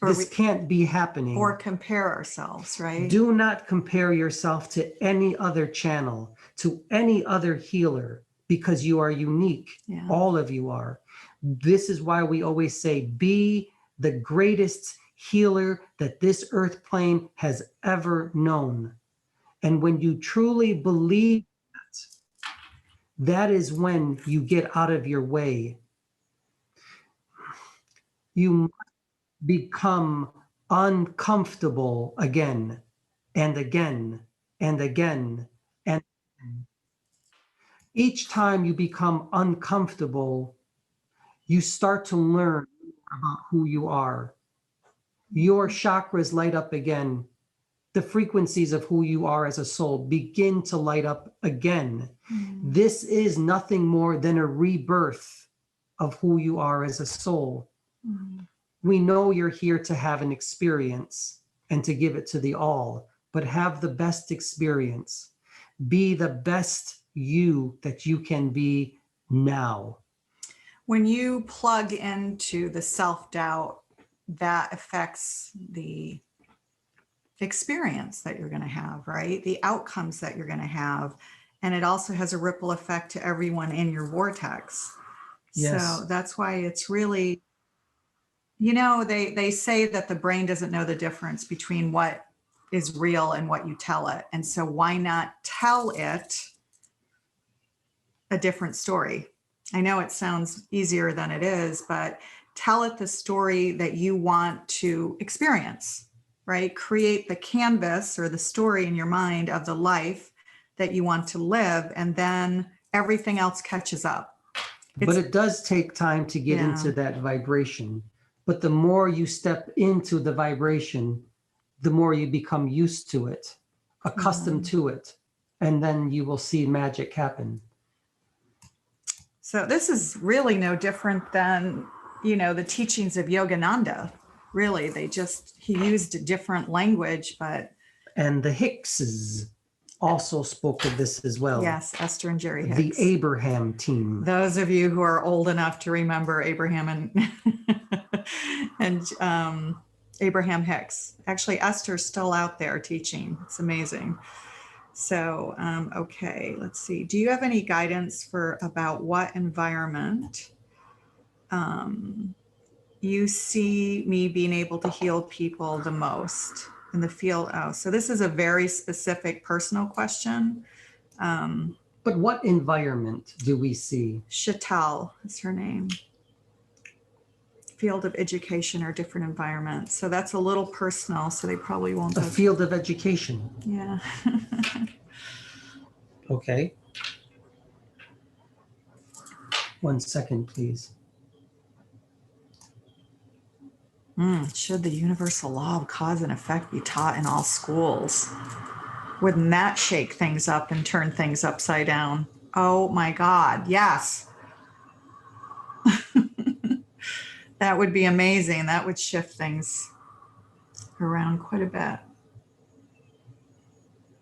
This can't be happening. Or compare ourselves, right? Do not compare yourself to any other channel, to any other healer, because you are unique. Yeah. All of you are. This is why we always say, be the greatest healer that this earth plane has ever known. And when you truly believe that, that is when you get out of your way. You must become uncomfortable again and again and again. And each time you become uncomfortable, you start to learn about who you are. Your chakras light up again. The frequencies of who you are as a soul begin to light up again. This is nothing more than a rebirth of who you are as a soul. We know you're here to have an experience and to give it to the all, but have the best experience. Be the best you that you can be now. When you plug into the self-doubt, that affects the experience that you're going to have, right? The outcomes that you're going to have. And it also has a ripple effect to everyone in your vortex. Yes. So that's why it's really, you know, they say that the brain doesn't know the difference between what is real and what you tell it. And so why not tell it a different story? I know it sounds easier than it is, but tell it the story that you want to experience, right? Create the canvas or the story in your mind of the life that you want to live, and then everything else catches up. But it does take time to get into that vibration. But the more you step into the vibration, the more you become used to it, accustomed to it, and then you will see magic happen. So this is really no different than, you know, the teachings of Yogananda. Really, he used a different language, but. And the Hickses also spoke of this as well. Yes, Esther and Jerry Hicks. The Abraham team. Those of you who are old enough to remember Abraham and Abraham Hicks. Actually, Esther's still out there teaching. It's amazing. So, okay, let's see. Do you have any guidance about what environment you see me being able to heal people the most in the field? Oh, so this is a very specific personal question. But what environment do we see? Chatal is her name. Field of education or different environments. So that's a little personal, so they probably won't. A field of education. Yeah. Okay. 1 second, please. Should the universal law of cause and effect be taught in all schools? Wouldn't that shake things up and turn things upside down? Oh my God, yes. That would be amazing. That would shift things around quite a bit.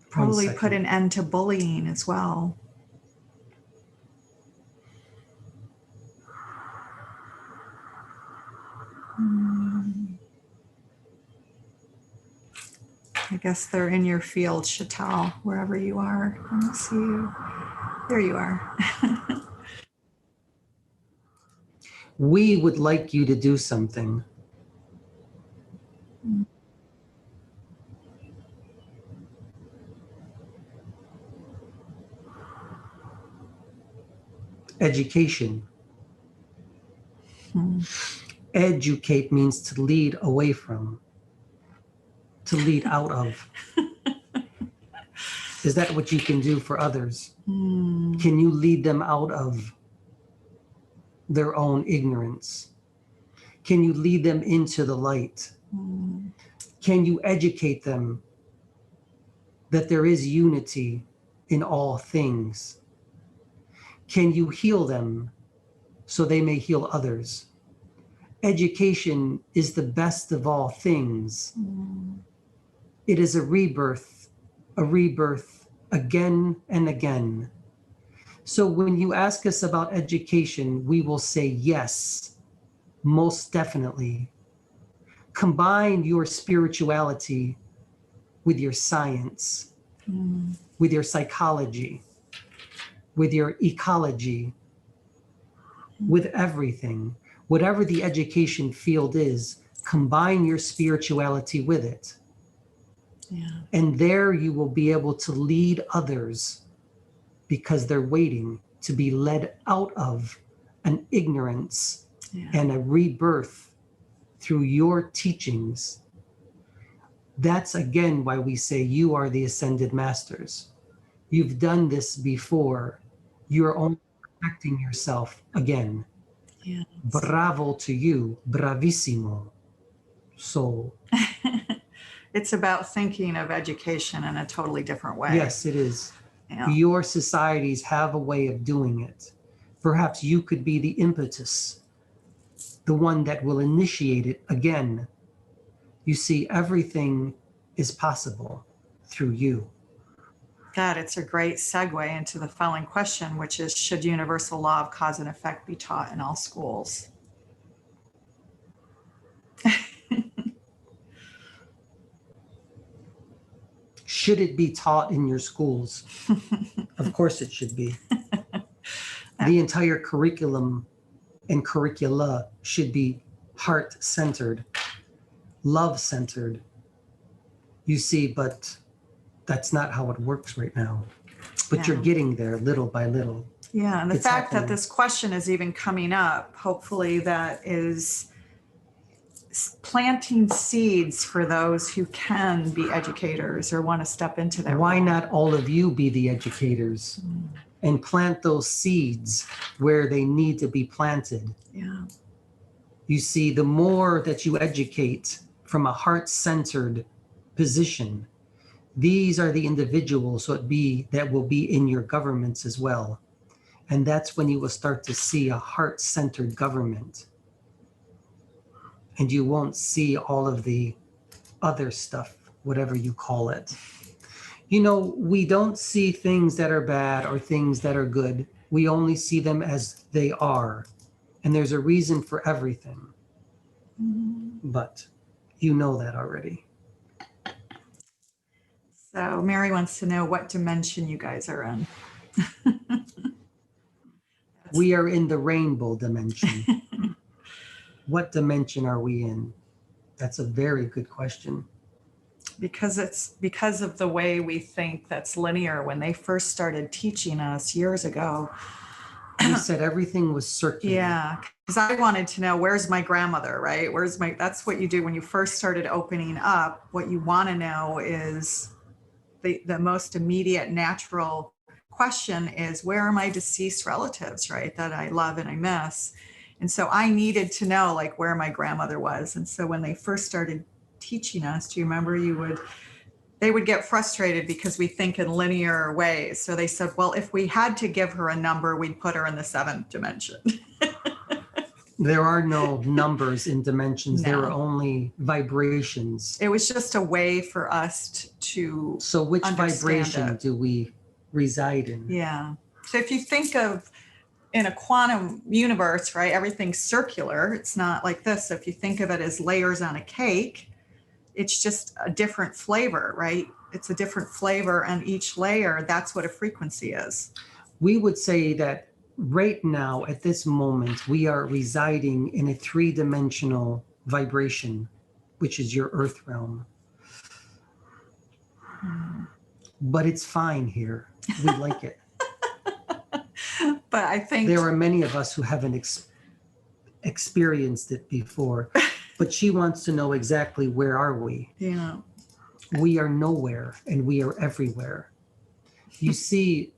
Probably put an end to bullying as well. I guess they're in your field, Chatal, wherever you are. I don't see you. There you are. We would like you to do something. Education. Educate means to lead away from, to lead out of. Is that what you can do for others? Can you lead them out of their own ignorance? Can you lead them into the light? Can you educate them that there is unity in all things? Can you heal them so they may heal others? Education is the best of all things. It is a rebirth again and again. So when you ask us about education, we will say yes, most definitely. Combine your spirituality with your science, with your psychology, with your ecology, with everything. Whatever the education field is, combine your spirituality with it. Yeah. And there you will be able to lead others because they're waiting to be led out of an ignorance and a rebirth through your teachings. That's again why we say you are the ascended masters. You've done this before. You're only protecting yourself again. Yeah. Bravo to you. Bravissimo. Soul. It's about thinking of education in a totally different way. Yes, it is. Yeah. Your societies have a way of doing it. Perhaps you could be the impetus, the one that will initiate it again. You see, everything is possible through you. God, it's a great segue into the following question, which is, should universal law of cause and effect be taught in all schools? Should it be taught in your schools? Of course it should be. The entire curriculum and curricula should be heart-centered, love-centered. You see, but that's not how it works right now. But you're getting there little by little. Yeah, and the It's fact that happening. this question is even coming up, hopefully that is planting seeds for those who can be educators or want to step into that Why role. not all of you be the educators and plant those seeds where they need to be planted? Yeah. You see, the more that you educate from a heart-centered position, these are the individuals that will be in your governments as well. And that's when you will start to see a heart-centered government. And you won't see all of the other stuff, whatever you call it. You know, we don't see things that are bad or things that are good. We only see them as they are. And there's a reason for everything. But you know that already. So Mary wants to know what dimension you guys are in. We are in the rainbow dimension. What dimension are we in? That's a very good question. Because it's because of the way we think that's linear. When they first started teaching us years ago, We said everything was circular. yeah, because I wanted to know, where's my grandmother, right? That's what you do when you first started opening up. What you want to know is the most immediate natural question is, where are my deceased relatives, right? That I love and I miss. And so I needed to know like where my grandmother was. And so when they first started teaching us, do you remember they would get frustrated because we think in linear ways. So they said, well, if we had to give her a number, we'd put her in the 7th dimension. There are no numbers in dimensions. No. There are only vibrations. It was just a way for us to So which understand vibration it. do we reside in? Yeah. So if you think of in a quantum universe, right, everything's circular. It's not like this. If you think of it as layers on a cake, it's just a different flavor, right? It's a different flavor on each layer. That's what a frequency is. We would say that right now, at this moment, we are residing in a 3-dimensional vibration, which is your earth realm. But it's fine here. We like it. But I think There are many of us who haven't experienced it before, but she wants to know exactly where are we. Yeah. We are nowhere and we are everywhere. You see,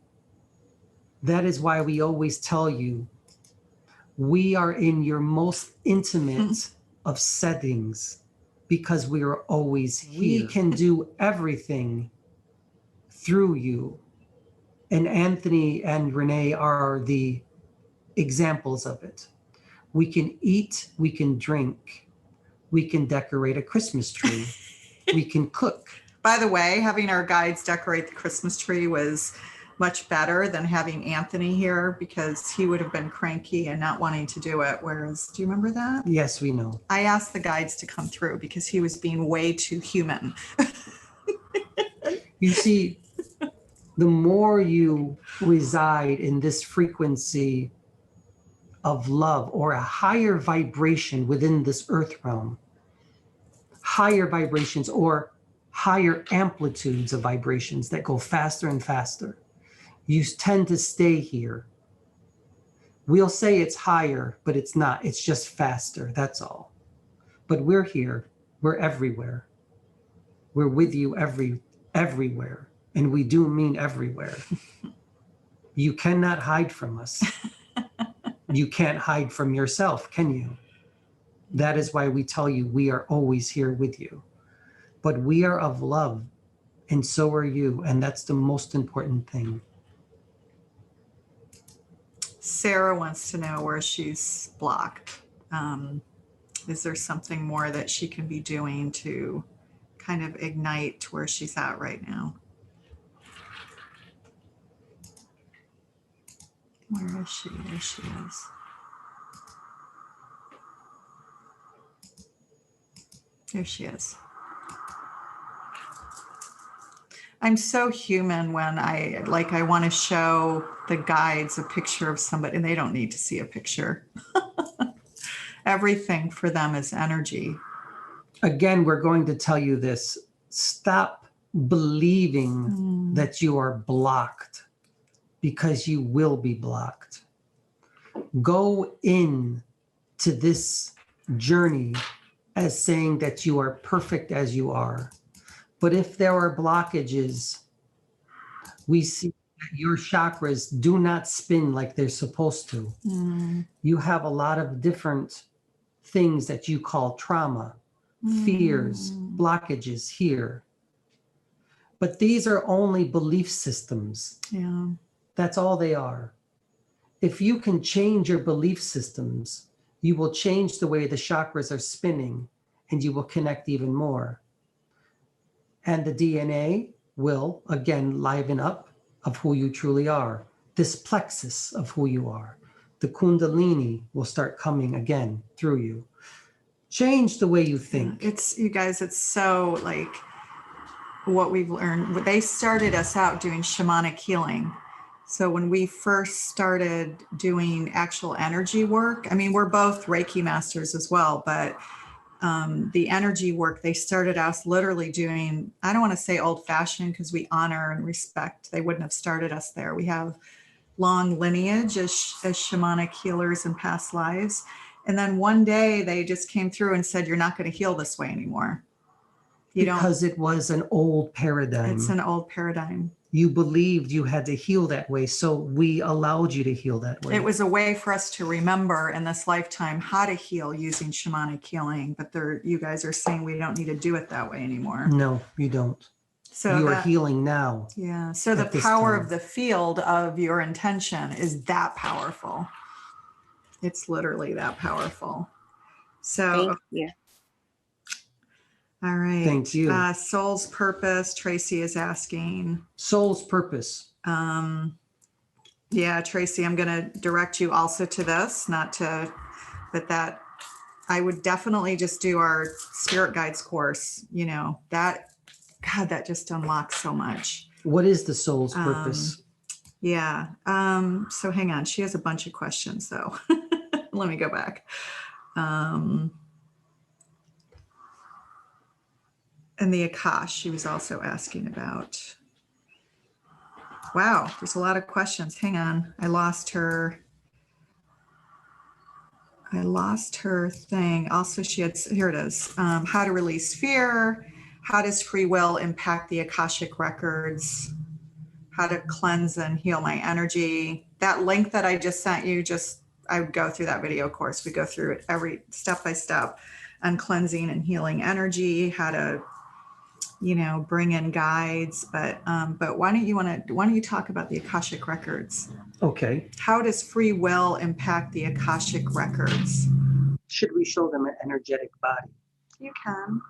that is why we always tell you, we are in your most intimate of settings because we are always here. We can do everything through you. And Anthony and Renee are the examples of it. We can eat, we can drink, we can decorate a Christmas tree, we can cook. By the way, having our guides decorate the Christmas tree was much better than having Anthony here because he would have been cranky and not wanting to do it. Whereas, do you remember that? Yes, we know. I asked the guides to come through because he was being way too human. You see, the more you reside in this frequency of love or a higher vibration within this earth realm, higher vibrations or higher amplitudes of vibrations that go faster and faster, you tend to stay here. We'll say it's higher, but it's not. It's just faster. That's all. But we're here. We're everywhere. We're with you everywhere. And we do mean everywhere. You cannot hide from us. You can't hide from yourself, can you? That is why we tell you we are always here with you. But we are of love, and so are you. And that's the most important thing. Sarah wants to know where she's blocked. Is there something more that she can be doing to kind of ignite where she's at right now? Where is she? There she is. There she is. I'm so human when I want to show the guides a picture of somebody, and they don't need to see a picture. Everything for them is energy. Again, we're going to tell you this. Stop believing that you are blocked, because you will be blocked. Go in to this journey as saying that you are perfect as you are. But if there are blockages, we see that your chakras do not spin like they're supposed to. You have a lot of different things that you call trauma, fears, blockages here. But these are only belief systems. Yeah. That's all they are. If you can change your belief systems, you will change the way the chakras are spinning, and you will connect even more. And the DNA will, again, liven up of who you truly are. This plexus of who you are. The Kundalini will start coming again through you. Change the way you think. You guys, it's so like what we've learned. They started us out doing shamanic healing. So when we first started doing actual energy work, I mean, we're both Reiki masters as well, but the energy work, they started us literally doing, I don't want to say old fashioned because we honor and respect. They wouldn't have started us there. We have long lineage as shamanic healers in past lives. And then one day they just came through and said, you're not going to heal this way anymore. Because it was an old paradigm. It's an old paradigm. You believed you had to heal that way, so we allowed you to heal that way. It was a way for us to remember in this lifetime how to heal using shamanic healing, but you guys are saying we don't need to do it that way anymore. No, you don't. So you are healing now. Yeah. So the power of the field of your intention is that powerful. It's literally that powerful. So thank you. All right. Thank you. Soul's purpose, Tracy is asking. Soul's purpose. Yeah, Tracy, I'm going to direct you also to this, but that I would definitely just do our spirit guides course. That just unlocks so much. What is the soul's purpose? Yeah. So hang on. She has a bunch of questions though. Let me go back. And the Akash, she was also asking about. Wow, there's a lot of questions. Hang on, I lost her thing. Also, here it is. How to release fear. How does free will impact the Akashic records? how to cleanse and heal my energy. That link that I just sent you, I would go through that video course. We go through it every step by step on cleansing and healing energy, how to, bring in guides. But why don't you talk about the Akashic records? Okay. How does free will impact the Akashic records? Should we show them an energetic body? You can.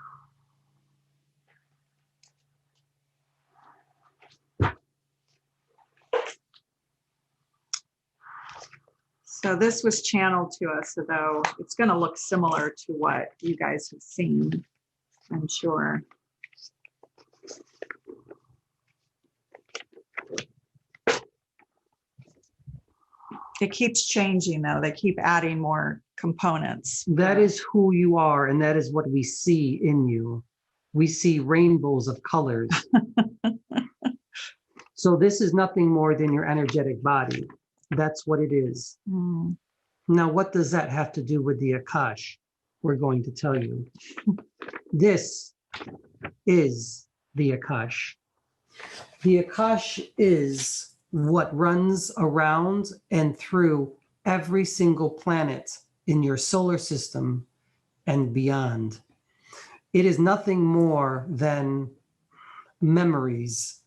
So this was channeled to us, although it's going to look similar to what you guys have seen, I'm sure. It keeps changing, though. They keep adding more components. That is who you are, and that is what we see in you. We see rainbows of colors. So this is nothing more than your energetic body. That's what it is. Mm. Now, what does that have to do with the Akash? We're going to tell you. This is the Akash. The Akash is what runs around and through every single planet in your solar system and beyond. It is nothing more than memories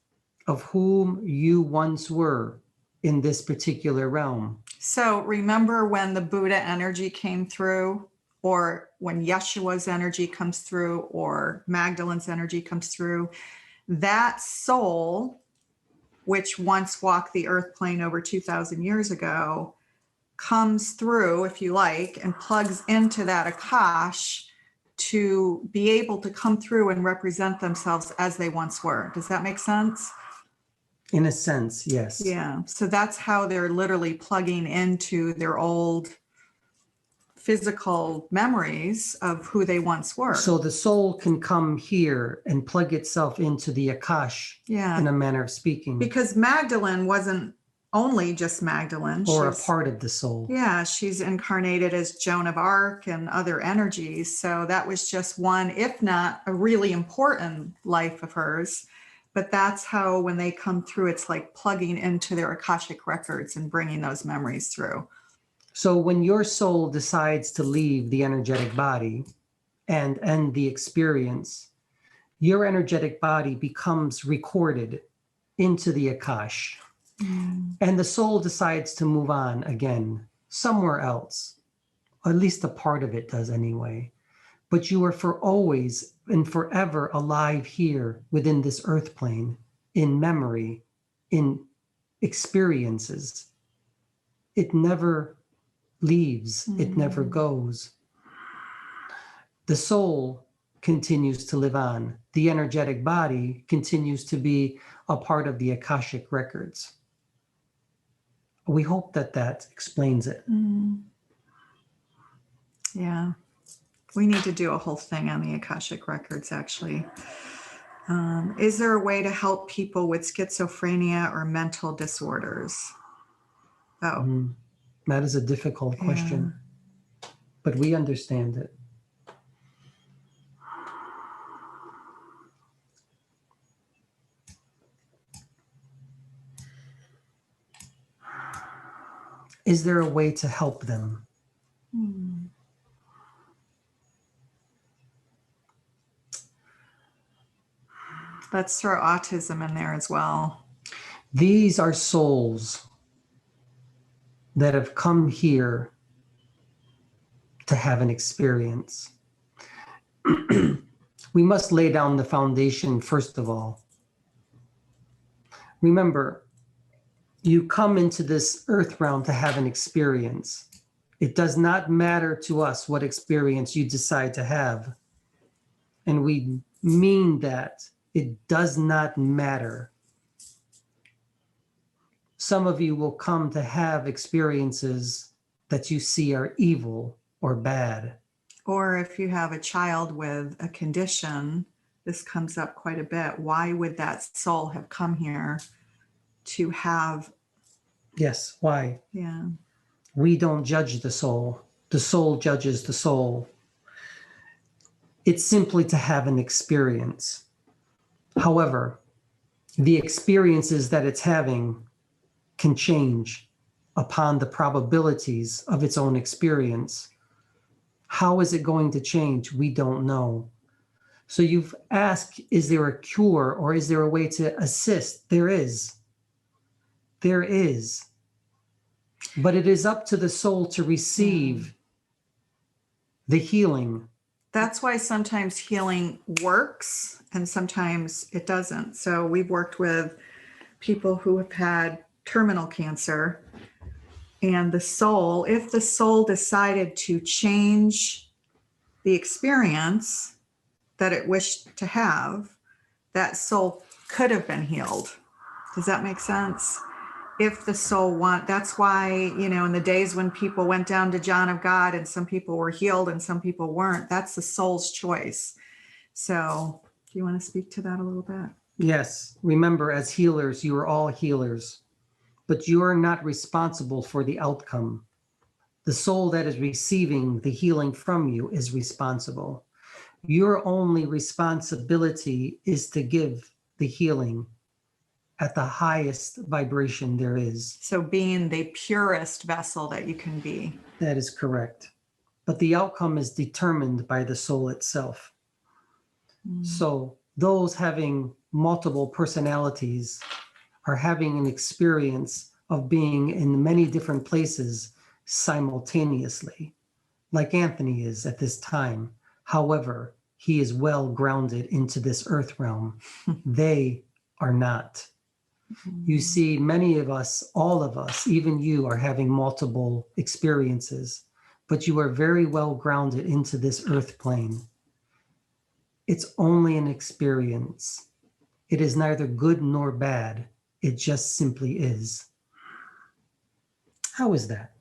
of whom you once were in this particular realm. So remember when the Buddha energy came through, or when Yeshua's energy comes through, or Magdalene's energy comes through, that soul, which once walked the earth plane over 2,000 years ago, comes through, if you like, and plugs into that Akash to be able to come through and represent themselves as they once were. Does that make sense? In a sense, yes. Yeah. So that's how they're literally plugging into their old physical memories of who they once were. So the soul can come here and plug itself into the Akash, in a manner of speaking. Because Magdalene wasn't only just Magdalene. Or a part of the soul. Yeah, she's incarnated as Joan of Arc and other energies. So that was just one, if not a really important life of hers. But that's how, when they come through, it's like plugging into their Akashic records and bringing those memories through. So when your soul decides to leave the energetic body and end the experience, your energetic body becomes recorded into the Akash. And the soul decides to move on again, somewhere else. Or at least a part of it does anyway. But you are for always and forever alive here within this earth plane, in memory, in experiences. It never leaves, it never goes. The soul continues to live on. The energetic body continues to be a part of the Akashic records. We hope that explains it. Yeah. We need to do a whole thing on the Akashic records, actually. Is there a way to help people with schizophrenia or mental disorders? Oh. That is a difficult question, but we understand it. Is there a way to help them? Let's throw autism in there as well. These are souls that have come here to have an experience. We must lay down the foundation first of all. Remember, you come into this earth realm to have an experience. It does not matter to us what experience you decide to have. And we mean that. It does not matter. Some of you will come to have experiences that you see are evil or bad. Or if you have a child with a condition, this comes up quite a bit. Why would that soul have come here to have? Yes, why? Yeah. We don't judge the soul. The soul judges the soul. It's simply to have an experience. However, the experiences that it's having can change upon the probabilities of its own experience. How is it going to change? We don't know. So you've asked, is there a cure or is there a way to assist? There is. There is. But it is up to the soul to receive the healing. That's why sometimes healing works and sometimes it doesn't. So we've worked with people who have had terminal cancer, and the soul, if the soul decided to change the experience that it wished to have, that soul could have been healed. Does that make sense? If the soul that's why, in the days when people went down to John of God and some people were healed and some people weren't, that's the soul's choice. So do you want to speak to that a little bit? Yes. Remember, as healers, you are all healers, but you are not responsible for the outcome. The soul that is receiving the healing from you is responsible. Your only responsibility is to give the healing at the highest vibration there is. So being the purest vessel that you can be. That is correct. But the outcome is determined by the soul itself. So those having multiple personalities are having an experience of being in many different places simultaneously, like Anthony is at this time. However, he is well grounded into this earth realm. They are not. You see, many of us, all of us, even you, are having multiple experiences, but you are very well grounded into this earth plane. It's only an experience. It is neither good nor bad. It just simply is. How is that?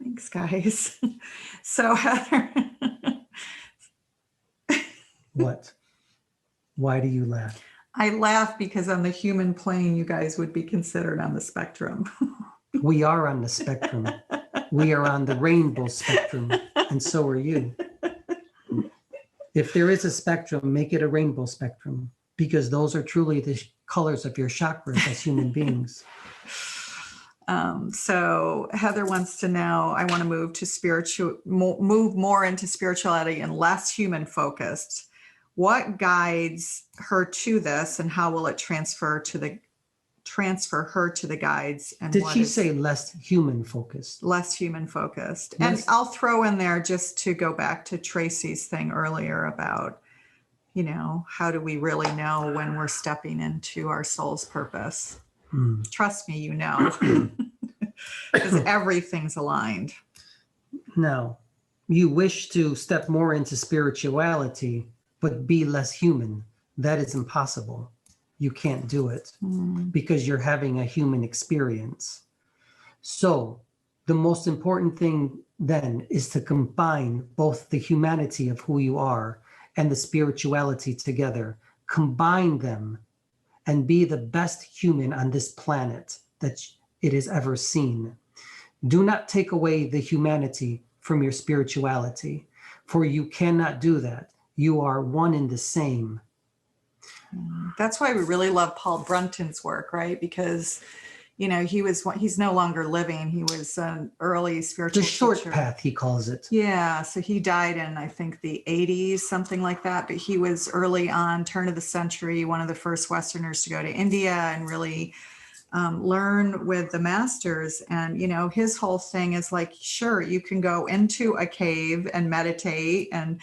Thanks, guys. So Heather. What? Why do you laugh? I laugh because on the human plane, you guys would be considered on the spectrum. We are on the spectrum. We are on the rainbow spectrum, and so are you. If there is a spectrum, make it a rainbow spectrum, because those are truly the colors of your chakras as human beings. So Heather wants to know, I want to move more into spirituality and less human focused. What guides her to this, and how will it transfer her to the guides? And did she say less human focused? Less human focused. And I'll throw in there, just to go back to Tracy's thing earlier about, how do we really know when we're stepping into our soul's purpose? Trust me, because everything's aligned. No, you wish to step more into spirituality, but be less human. That is impossible. You can't do it because you're having a human experience. So the most important thing then is to combine both the humanity of who you are and the spirituality together. Combine them and be the best human on this planet that it has ever seen. Do not take away the humanity from your spirituality, for you cannot do that. You are one and the same. That's why we really love Paul Brunton's work, right? Because, he's no longer living. He was an early spiritual The short teacher. path, he calls it. Yeah. So he died in, I think, the 80s, something like that. But he was early on, turn of the century, one of the first Westerners to go to India and really learn with the masters. And, his whole thing is like, sure, you can go into a cave and meditate and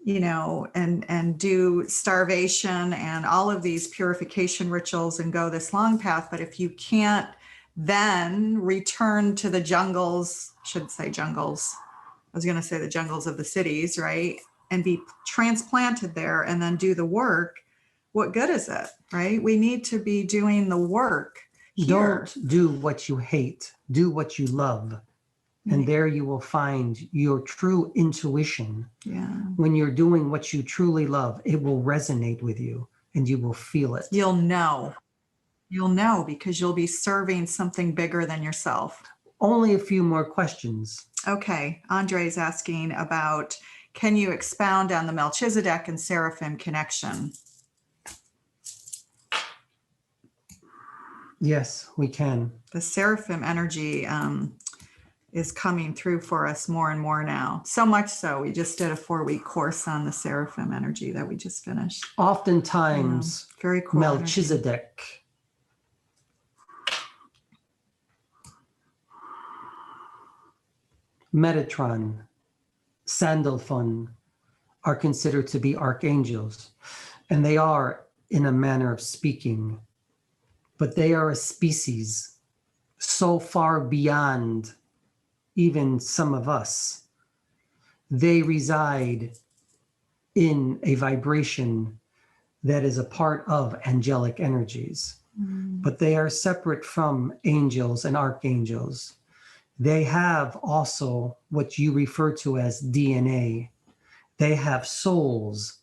and do starvation and all of these purification rituals and go this long path. But if you can't then return to the jungles, shouldn't say jungles, I was going to say the jungles of the cities, right? And be transplanted there and then do the work, what good is it, right? We need to be doing the work here. Don't do what you hate, do what you love. And there you will find your true intuition. Yeah. When you're doing what you truly love, it will resonate with you and you will feel it. You'll know because you'll be serving something bigger than yourself. Only a few more questions. Okay. Andre's asking about, Can you expound on the Melchizedek and Seraphim connection? Yes, we can. The Seraphim energy is coming through for us more and more now. So much so, we just did a 4-week course on the Seraphim energy that we just finished. Oftentimes, Very cool Melchizedek Metatron, Sandalphon are considered to be archangels, and they are in a manner of speaking, but they are a species so far beyond even some of us. They reside in a vibration that is a part of angelic energies, but they are separate from angels and archangels. They have also what you refer to as DNA. They have souls.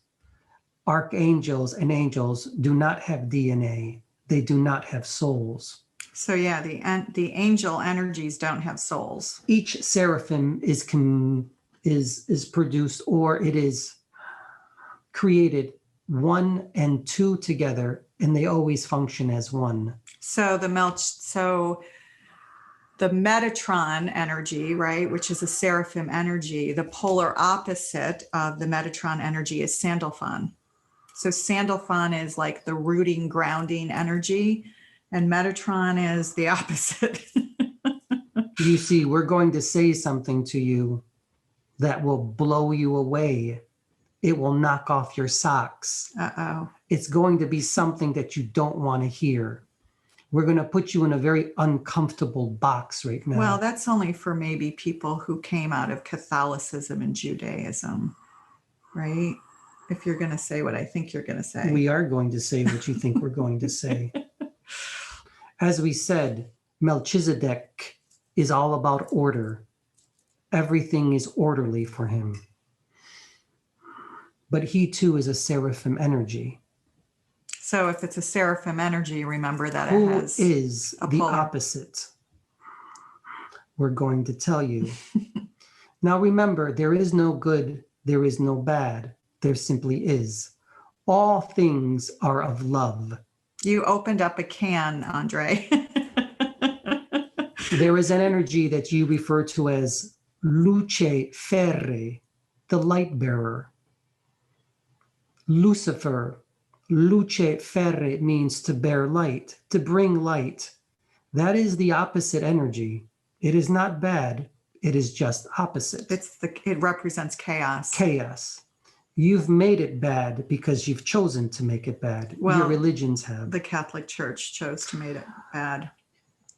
Archangels and angels do not have DNA. They do not have souls. So yeah, the angel energies don't have souls. Each seraphim is produced, or it is created 1 and 2 together, and they always function as one. So the Metatron energy, right, which is a seraphim energy, the polar opposite of the Metatron energy is Sandalphon. So Sandalphon is like the rooting, grounding energy, and Metatron is the opposite. You see, we're going to say something to you that will blow you away. It will knock off your socks. Uh-oh. It's going to be something that you don't want to hear. We're going to put you in a very uncomfortable box right now. Well, that's only for maybe people who came out of Catholicism and Judaism, right? If you're going to say what I think you're going to say. We are going to say what you think we're going to say. As we said, Melchizedek is all about order. Everything is orderly for him. But he too is a seraphim energy. So if it's a seraphim energy, remember that Who it has is a the polar. opposite? We're going to tell you. Now remember, there is no good, there is no bad. There simply is. All things are of love. You opened up a can, Andre. There is an energy that you refer to as luce ferre, the light bearer. Lucifer, luce ferre means to bear light, to bring light. That is the opposite energy. It is not bad. It is just opposite. It represents chaos. Chaos. You've made it bad because you've chosen to make it bad. Well, your religions have. The Catholic Church chose to make it bad.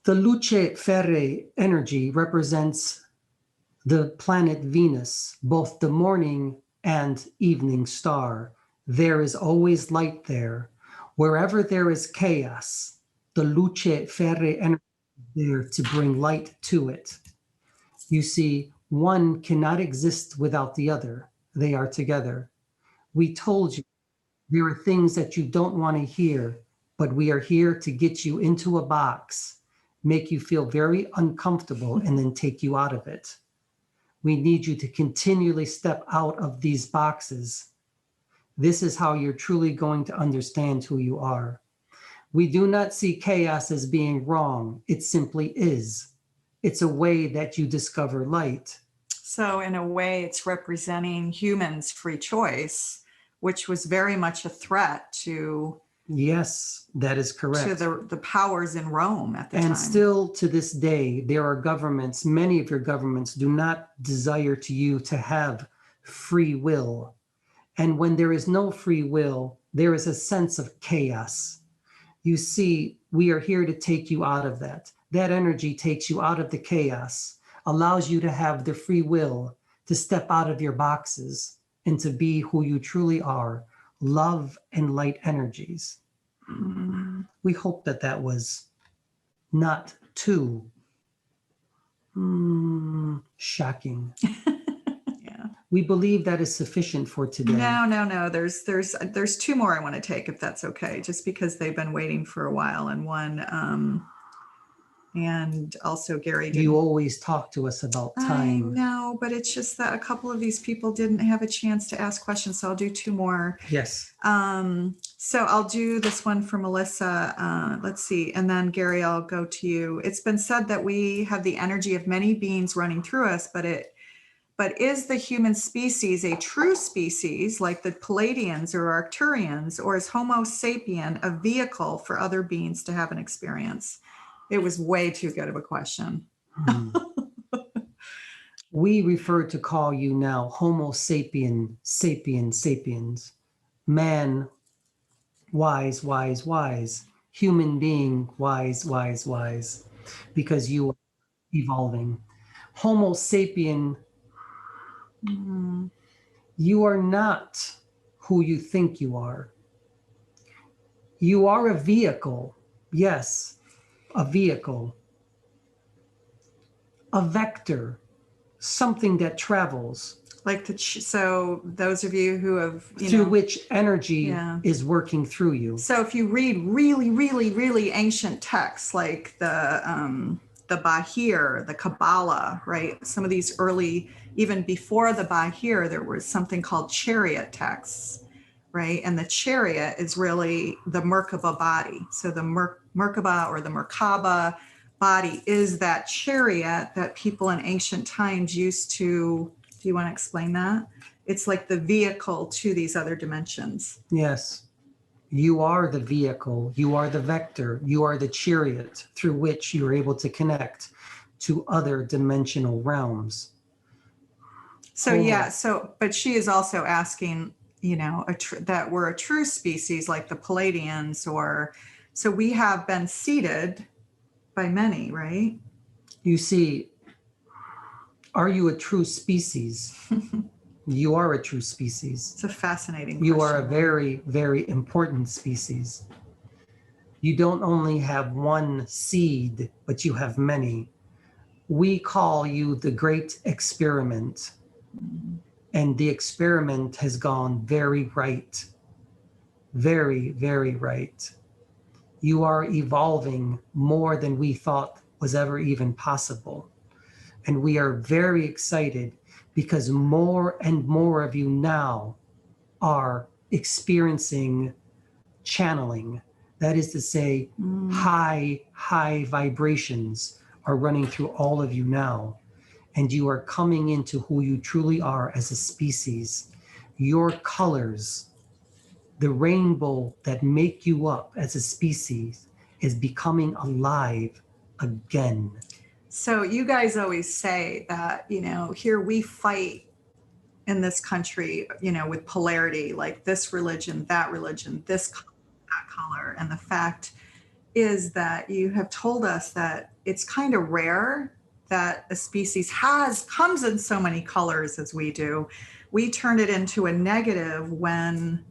The luce ferre energy represents the planet Venus, both the morning and evening star. There is always light there. Wherever there is chaos, the luce ferre energy is there to bring light to it. You see, one cannot exist without the other. They are together. We told you there are things that you don't want to hear, but we are here to get you into a box, make you feel very uncomfortable, and then take you out of it. We need you to continually step out of these boxes. This is how you're truly going to understand who you are. We do not see chaos as being wrong. It simply is. It's a way that you discover light. So in a way, it's representing humans' free choice, which was very much a threat to. Yes, that is correct. To the powers in Rome at the time. And still to this day, there are governments, many of your governments do not desire you to have free will. And when there is no free will, there is a sense of chaos. You see, we are here to take you out of that. That energy takes you out of the chaos, allows you to have the free will to step out of your boxes and to be who you truly are, love and light energies. We hope that that was not too shocking. Yeah. We believe that is sufficient for today. No. There's 2 more I want to take, if that's okay, just because they've been waiting for a while. And one And also Gary didn't. You always talk to us about time. I know, but it's just that a couple of these people didn't have a chance to ask questions, so I'll do 2 more. Yes. So I'll do this one for Melissa. Let's see, and then Gary, I'll go to you. It's been said that we have the energy of many beings running through us, but is the human species a true species like the Pleiadians or Arcturians, or is Homo sapien a vehicle for other beings to have an experience? It was way too good of a question. We refer to call you now Homo sapien, sapiens. Man, wise, wise, wise. Human being, wise, wise, wise. Because you are evolving. Homo sapien, you are not who you think you are. You are a vehicle. Yes, a vehicle. A vector. Something that travels. Like so those of you who have, through which energy is working through you. So if you read really, really, really ancient texts like the Bahir, the Kabbalah, right? Some of these early, even before the Bahir, there was something called Chariot texts, right? And the Chariot is really the Merkabah body. So the Merkabah or the Merkabah body is that chariot that people in ancient times used to. Do you want to explain that? It's like the vehicle to these other dimensions. Yes. You are the vehicle. You are the vector. You are the chariot through which you're able to connect to other dimensional realms. So, but she is also asking, that we're a true species like the Pleiadians, so we have been seeded by many, right? You see, are you a true species? You are a true species. It's a fascinating question. You are a very, very important species. You don't only have one seed, but you have many. We call you the great experiment. And the experiment has gone very right. Very, very right. You are evolving more than we thought was ever even possible. And we are very excited because more and more of you now are experiencing channeling. That is to say, high vibrations are running through all of you now. And you are coming into who you truly are as a species. Your colors, the rainbow that make you up as a species, is becoming alive again. So you guys always say that, here we fight in this country, with polarity, like this religion, this color, that color. And the fact is that you have told us that it's kind of rare that a species comes in so many colors as we do. We turn it into a negative when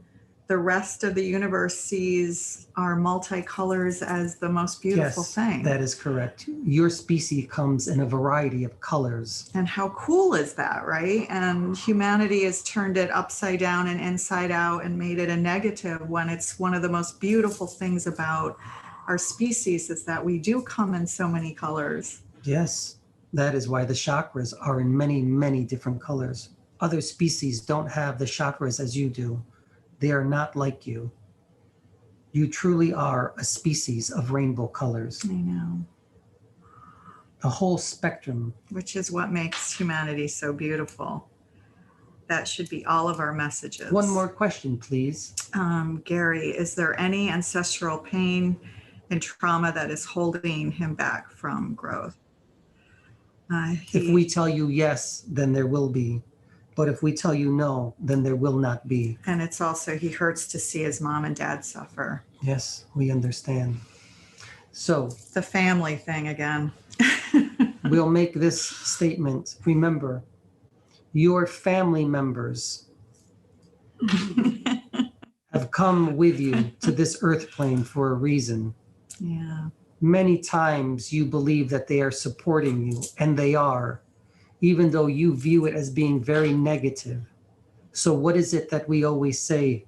the rest of the universe sees our multicolors as the most beautiful thing. That is correct. Your species comes in a variety of colors. And how cool is that, right? And humanity has turned it upside down and inside out and made it a negative when it's one of the most beautiful things about our species is that we do come in so many colors. Yes, that is why the chakras are in many, many different colors. Other species don't have the chakras as you do. They are not like you. You truly are a species of rainbow colors. I know. A whole spectrum. Which is what makes humanity so beautiful. That should be all of our messages. One more question, please. Gary, is there any ancestral pain and trauma that is holding him back from growth? If we tell you yes, then there will be. But if we tell you no, then there will not be. And it's also, he hurts to see his mom and dad suffer. Yes, we understand. So the family thing again. We'll make this statement. Remember, your family members have come with you to this earth plane for a reason. Yeah. Many times you believe that they are supporting you, and they are, even though you view it as being very negative. So what is it that we always say,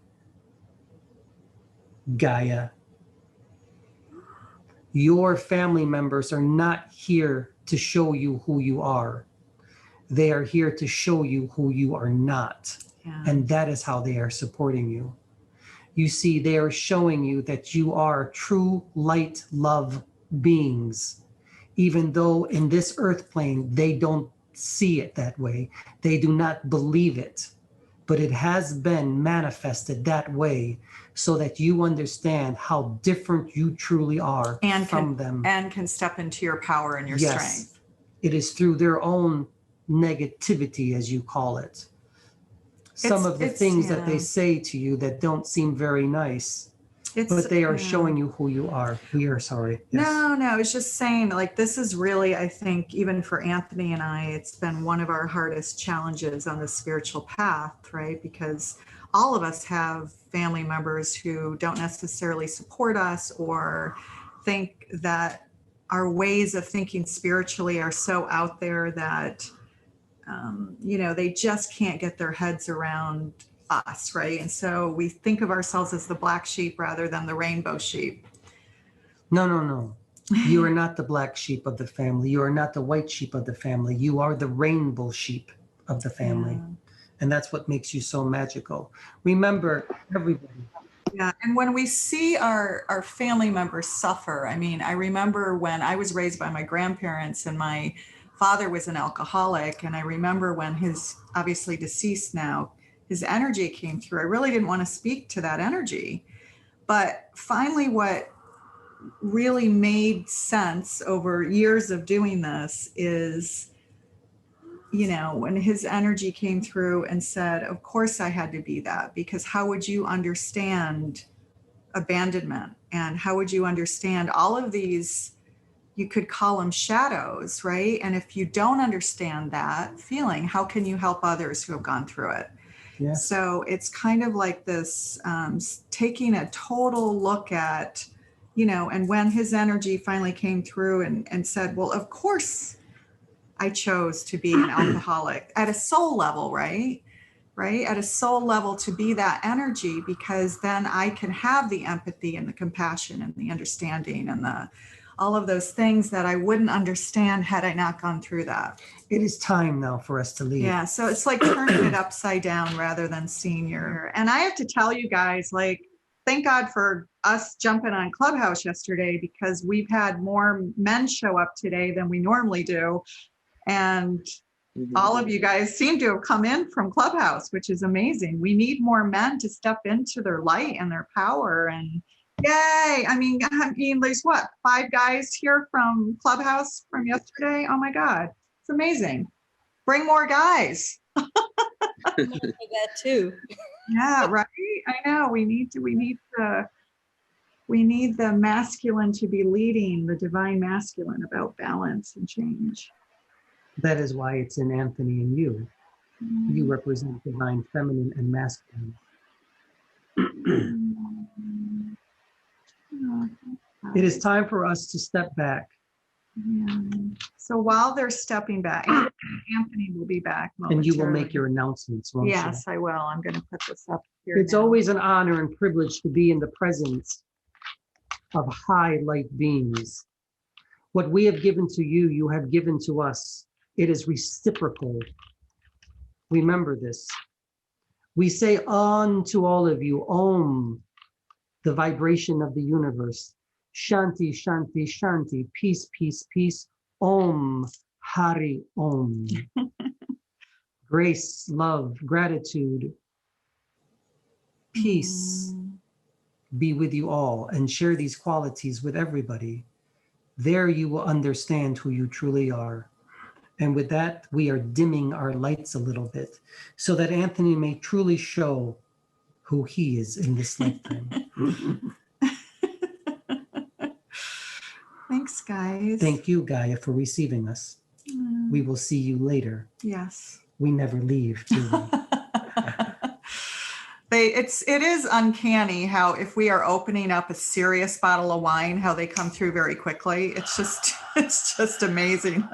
Gaia? Your family members are not here to show you who you are. They are here to show you who you are not. Yeah. And that is how they are supporting you. You see, they are showing you that you are true light, love beings, even though in this earth plane, they don't see it that way. They do not believe it, but it has been manifested that way so that you understand how different you truly are from them. And can step into your power and your strength. It is through their own negativity, as you call it. Some of the things that they say to you that don't seem very nice, but they are showing you who you are. We are sorry. Yes. No, it's just saying, like, this is really, I think, even for Anthony and I, it's been one of our hardest challenges on the spiritual path, right? Because all of us have family members who don't necessarily support us or think that our ways of thinking spiritually are so out there that, they just can't get their heads around us, right? And so we think of ourselves as the black sheep rather than the rainbow sheep. No. You are not the black sheep of the family. You are not the white sheep of the family. You are the rainbow sheep of the family. Yeah. And that's what makes you so magical. Remember, everybody. Yeah, and when we see our family members suffer, I mean, I remember when I was raised by my grandparents and my father was an alcoholic, and I remember when his, obviously deceased now, his energy came through. I really didn't want to speak to that energy. But finally, what really made sense over years of doing this is, when his energy came through and said, of course I had to be that, because how would you understand abandonment? And how would you understand all of these, you could call them shadows, right? And if you don't understand that feeling, how can you help others who have gone through it? Yeah. So it's kind of like this, taking a total look at, and when his energy finally came through and said, well, of course I chose to be an alcoholic at a soul level, right? At a soul level, to be that energy, because then I can have the empathy and the compassion and the understanding and all of those things that I wouldn't understand had I not gone through that. It is time now for us to leave. Yeah, so it's like turning it upside down rather than senior. And I have to tell you guys, like, thank God for us jumping on Clubhouse yesterday, because we've had more men show up today than we normally do. And all of you guys seem to have come in from Clubhouse, which is amazing. We need more men to step into their light and their power. And yay! I mean, there's 5 guys here from Clubhouse from yesterday. Oh my God, it's amazing. Bring more guys. That too. Yeah, right. I know. We need the masculine to be leading the divine masculine about balance and change. That is why it's in Anthony and you. You represent divine feminine and masculine. It is time for us to step back. Yeah. So while they're stepping back, Anthony will be back momentarily. And you will make your announcements, won't you? Yes, I will. I'm going to put this up here. It's always an honor and privilege to be in the presence of high light beings. What we have given to you, you have given to us. It is reciprocal. Remember this. We say unto all of you, Om, the vibration of the universe. Shanti, Shanti, Shanti, peace, peace, peace. Om, Hari, Om. Grace, love, gratitude, peace be with you all, and share these qualities with everybody. There you will understand who you truly are. And with that, we are dimming our lights a little bit so that Anthony may truly show who he is in this lifetime. Thanks, guys. Thank you, Gaia, for receiving us. We will see you later. Yes. We never leave, do we? It is uncanny how, if we are opening up a serious bottle of wine, how they come through very quickly. It's just amazing.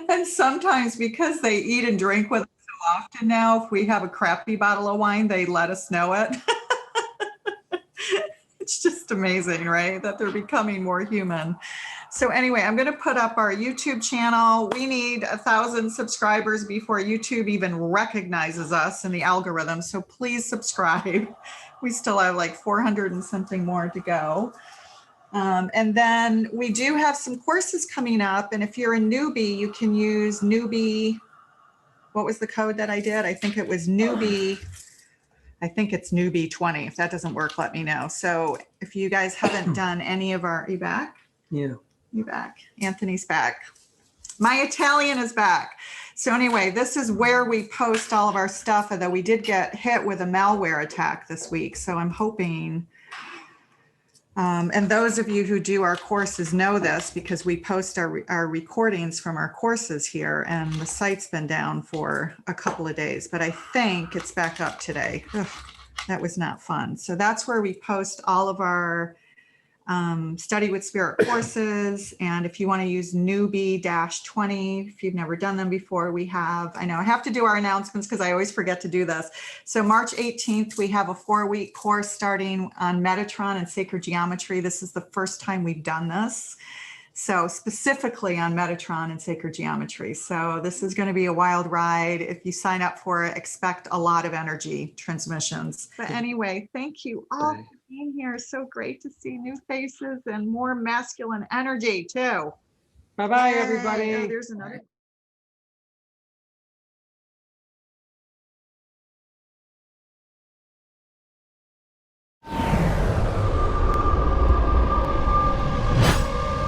And sometimes, because they eat and drink with us so often now, if we have a crappy bottle of wine, they let us know it. It's just amazing, right? That they're becoming more human. So anyway, I'm going to put up our YouTube channel. We need 1,000 subscribers before YouTube even recognizes us in the algorithm. So please subscribe. We still have like 400 and something more to go. And then we do have some courses coming up. And if you're a newbie, you can use newbie. What was the code that I did? I think it was newbie. I think it's newbie 20. If that doesn't work, let me know. So if you guys haven't done any of our, are you back? Yeah. You back. Anthony's back. My Italian is back. So anyway, this is where we post all of our stuff, although we did get hit with a malware attack this week. So I'm hoping, and those of you who do our courses know this because we post our recordings from our courses here, and the site's been down for a couple of days, but I think it's back up today. Ugh, that was not fun. So that's where we post all of our Study with Spirit courses. And if you want to use newbie-20, if you've never done them before, we have, I know I have to do our announcements because I always forget to do this. So March 18th, we have a 4-week course starting on Metatron and sacred geometry. This is the first time we've done this. So specifically on Metatron and sacred geometry. So this is going to be a wild ride. If you sign up for it, expect a lot of energy transmissions. But anyway, thank you all for being here. So great to see new faces and more masculine energy too. Bye-bye, Yay. everybody. Oh, there's another